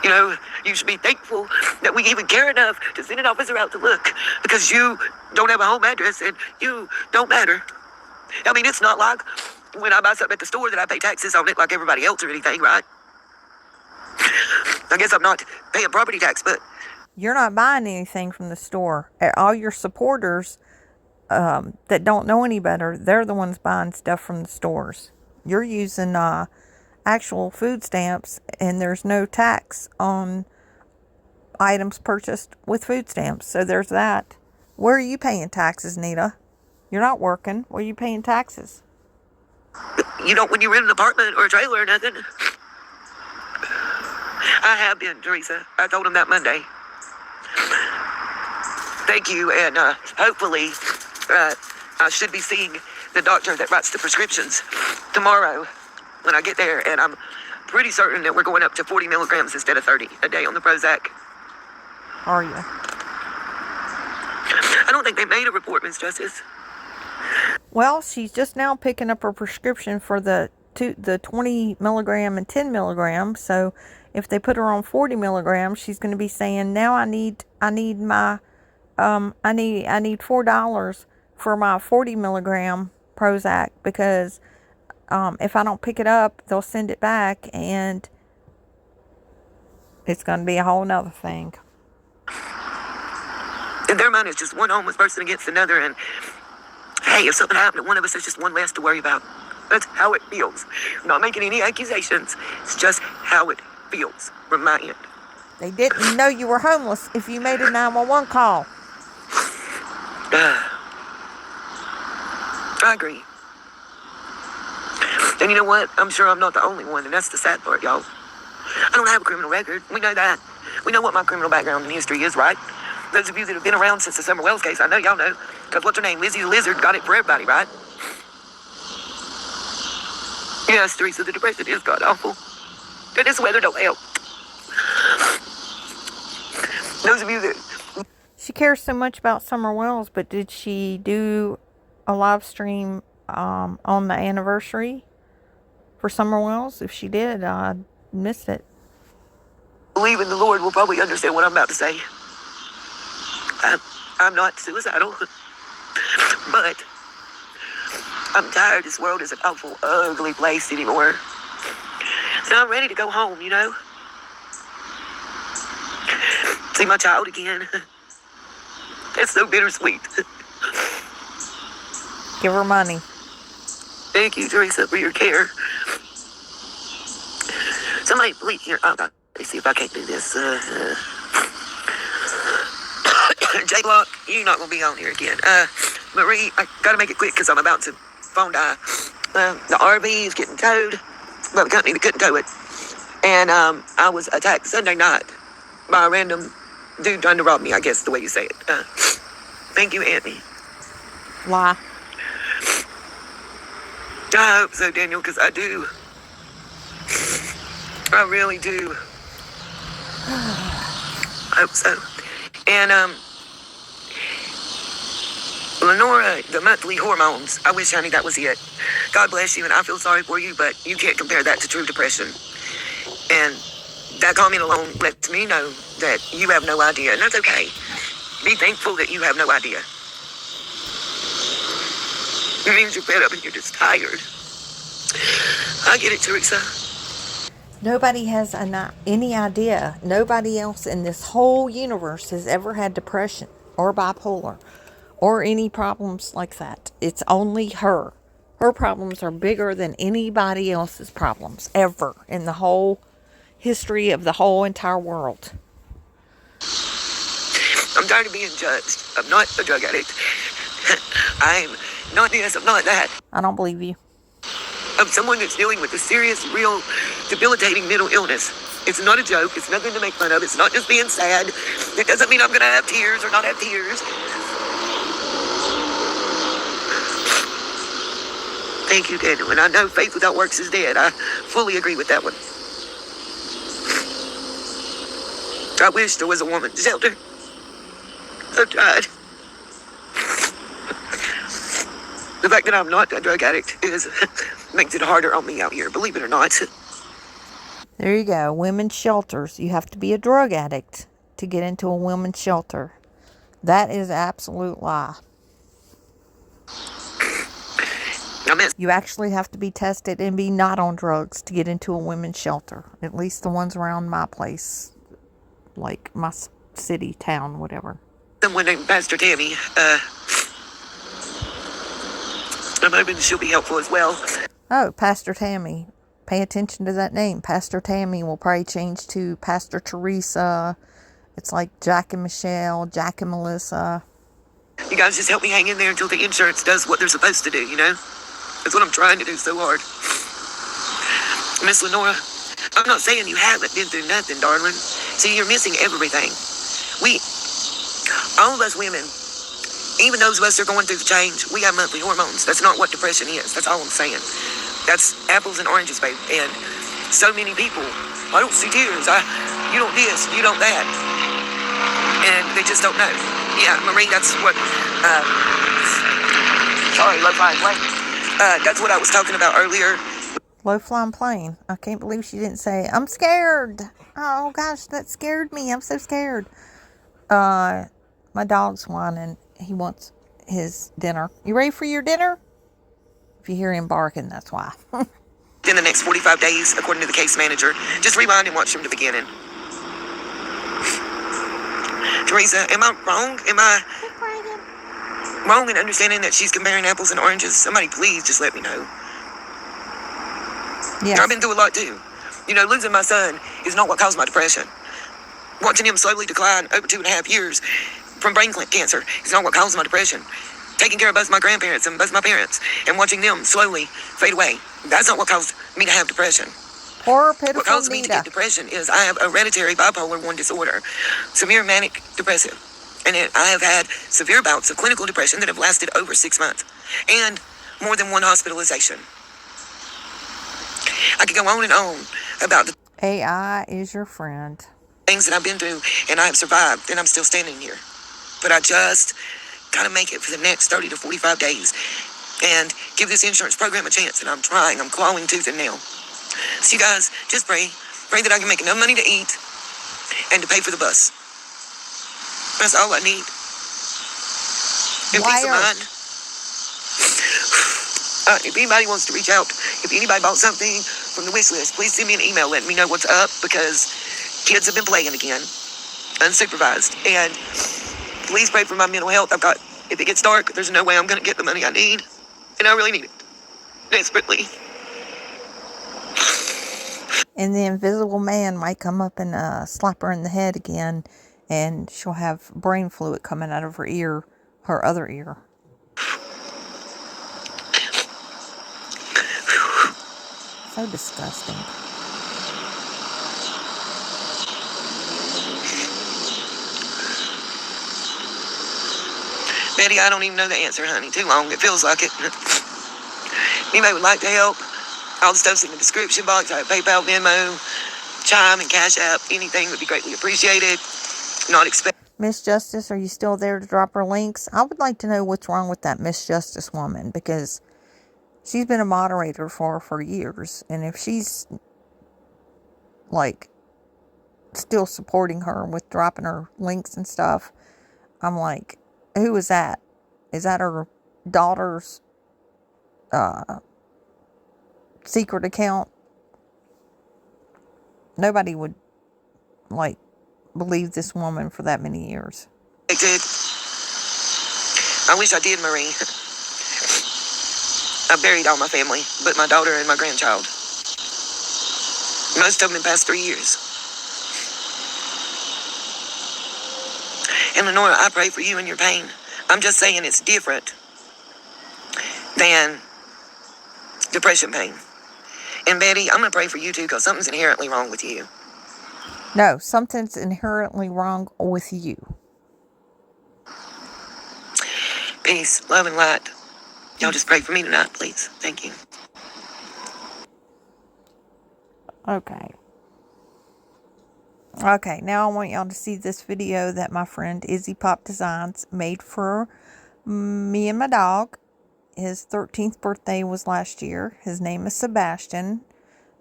You know, you should be thankful that we even care enough to send an officer out to look because you don't have a home address and you don't matter. I mean, it's not like when I buy something at the store that I pay taxes on it like everybody else or anything, right? I guess I'm not paying property tax, but You're not buying anything from the store. All your supporters that don't know any better, they're the ones buying stuff from the stores. You're using actual food stamps, and there's no tax on items purchased with food stamps. So there's that. Where are you paying taxes, Nita? You're not working. Where are you paying taxes? you don't when you rent an apartment or a trailer or nothing. I have been, Teresa. I told him that Monday. Thank you, and hopefully I should be seeing the doctor that writes the prescriptions tomorrow when I get there, and I'm pretty certain that we're going up to 40 milligrams instead of 30 a day on the Prozac. Are you? I don't think they made a report, Miss Justice. Well, she's just now picking up her prescription for the 20 milligram and 10 milligram. So if they put her on 40 milligrams, she's going to be saying, now I need my I need $4 for my 40 milligram Prozac, because if I don't pick it up, they'll send it back, and it's going to be a whole nother thing. In their mind, it's just one homeless person against another, and hey, if something happened to one of us, there's just one less to worry about. That's how it feels. I'm not making any accusations. It's just how it feels from my end. They didn't know you were homeless if you made a 911 call. I agree. And you know what? I'm sure I'm not the only one, and that's the sad part, y'all. I don't have a criminal record. We know that. We know what my criminal background and history is, right? Those of you that have been around since the Summer Wells case, I know y'all know. Because what's her name? Lizzie the Lizard got it for everybody, right? Yes, Teresa, the depression is god awful. And this weather don't help. Those of you that... She cares so much about Summer Wells, but did she do a live stream on the anniversary for Summer Wells? If she did, I missed it. Believe in the Lord will probably understand what I'm about to say. I'm not suicidal, but I'm tired. This world is an awful, ugly place anymore. So I'm ready to go home, you know? See my child again. It's so bittersweet. Give her money. Thank you, Teresa, for your care. Somebody, please, here, let's see if I can't do this. J Block, you're not going to be on here again. Marie, I got to make it quick because I'm about to phone die. The RV is getting towed by the company that couldn't tow it. And I was attacked Sunday night by a random dude trying to rob me, I guess the way you say it. Thank you, Anthony. Why? I hope so, Daniel, because I do. I really do. I hope so. And, Lenora, the monthly hormones, I wish, honey, that was it. God bless you, and I feel sorry for you, but you can't compare that to true depression. And that comment alone lets me know that you have no idea, and that's okay. Be thankful that you have no idea. It means you're fed up and you're just tired. I get it, Teresa. Nobody has any idea. Nobody else in this whole universe has ever had depression or bipolar or any problems like that. It's only her. Her problems are bigger than anybody else's problems ever in the whole history of the whole entire world. I'm tired of being judged. I'm not a drug addict. I'm not this, I'm not that. I don't believe you. I'm someone that's dealing with a serious, real, debilitating mental illness. It's not a joke. It's nothing to make fun of. It's not just being sad. It doesn't mean I'm going to have tears or not have tears. Thank you, Daniel. And I know faith without works is dead. I fully agree with that one. I wish there was a woman's shelter. I've tried. The fact that I'm not a drug addict makes it harder on me out here, believe it or not. There you go. Women's shelters. You have to be a drug addict to get into a women's shelter. That is an absolute lie. I met You actually have to be tested and be not on drugs to get into a women's shelter. At least the ones around my place, like my city, town, whatever. someone named Pastor Tammy. I'm hoping she'll be helpful as well. Oh, Pastor Tammy. Pay attention to that name. Pastor Tammy will probably change to Pastor Teresa. It's like Jack and Michelle, Jack and Melissa. You guys just help me hang in there until the insurance does what they're supposed to do, you know? That's what I'm trying to do so hard. Miss Lenora, I'm not saying you haven't been through nothing, darling. See, you're missing everything. All of us women, even those of us that are going through the change, we have monthly hormones. That's not what depression is. That's all I'm saying. That's apples and oranges, babe. And so many people, I don't see tears. You don't this, you don't that. And they just don't know. Yeah, Marie, that's what, sorry, low flying plane. That's what I was talking about earlier. Low flying plane. I can't believe she didn't say, I'm scared. Oh gosh, that scared me. I'm so scared. My dog's whining. He wants his dinner. You ready for your dinner? If you hear him barking, that's why. In the next 45 days, according to the case manager. Just rewind and watch from the beginning. Teresa, am I wrong? Am I wrong in understanding that she's comparing apples and oranges? Somebody please just let me know. Yes. I've been through a lot too. You know, losing my son is not what caused my depression. Watching him slowly decline over 2.5 years from brain cancer is not what caused my depression. Taking care of both my grandparents and both my parents and watching them slowly fade away, that's not what caused me to have depression. Poor pitiful What caused me to Nita. get depression is I have hereditary bipolar 1 disorder, severe manic depressive. And I have had severe bouts of clinical depression that have lasted over 6 months and more than one hospitalization. I could go on and on about the AI is your friend. things that I've been through, and I have survived, and I'm still standing here. But I just gotta make it for the next 30 to 45 days and give this insurance program a chance, and I'm trying. I'm clawing tooth and nail. So you guys, just pray that I can make enough money to eat and to pay for the bus. That's all I need. And peace of mind. If anybody wants to reach out, if anybody bought something from the wish list, please send me an email letting me know what's up, because kids have been playing again, unsupervised. And please pray for my mental health. If it gets dark, there's no way I'm going to get the money I need. And I really need it. Desperately. And the invisible man might come up and slap her in the head again, and she'll have brain fluid coming out of her other ear. So disgusting. Betty, I don't even know the answer, honey. Too long. It feels like it. Anybody would like to help? All the stuff's in the description box. I have PayPal, Venmo, Chime, and Cash App. Anything would be greatly appreciated. Not expect. Miss Justice, are you still there to drop her links? I would like to know what's wrong with that Miss Justice woman, because she's been a moderator for years. And if she's, like, still supporting her with dropping her links and stuff, I'm like, who is that? Is that her daughter's secret account? Nobody would, like, believe this woman for that many years. I did. I wish I did, Marie. I buried all my family, but my daughter and my grandchild. Most of them in the past 3 years. And Lenora, I pray for you and your pain. I'm just saying it's different than depression pain. And Betty, I'm going to pray for you too, because something's inherently wrong with you. No, something's inherently wrong with you. Peace, love, and light. Y'all just pray for me tonight, please. Thank you. Okay, now I want y'all to see this video that my friend Izzy Pop Designs made for me and my dog. His 13th birthday was last year. His name is Sebastian.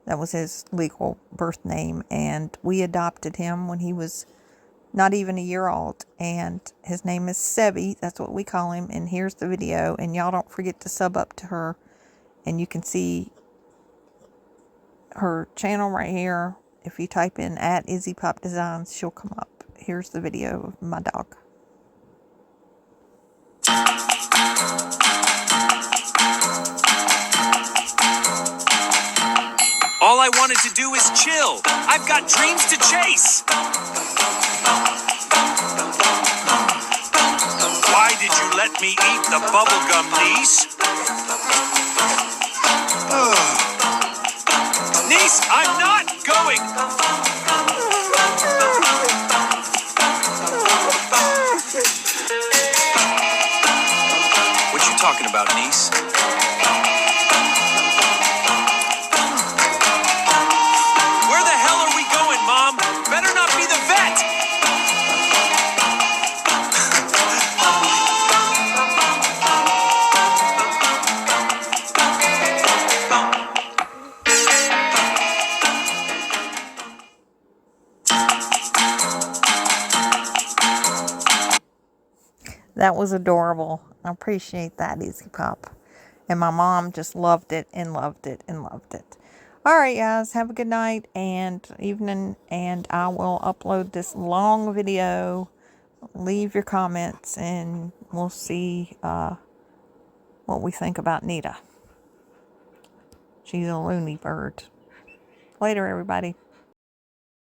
That was his legal birth name, and we adopted him when he was not even a year old, and his name is Sebi. That's what we call him, and here's the video, and y'all don't forget to sub up to her And you can see her channel right here. If you type in at Izzy Pop Designs, she'll come up. Here's the video of my dog. All I wanted to do is chill. I've got dreams to chase. Why did you let me eat the bubblegum, niece? Niece, I'm not going. What you talking about, niece? Where the hell are we going, Mom? Better not be the vet. That was adorable. I appreciate that, Izzy Pop. And my mom just loved it and loved it and loved it. All right, guys, have a good night and evening, and I will upload this long video. Leave your comments, and we'll see what we think about Nita. She's a loony bird. Later, everybody.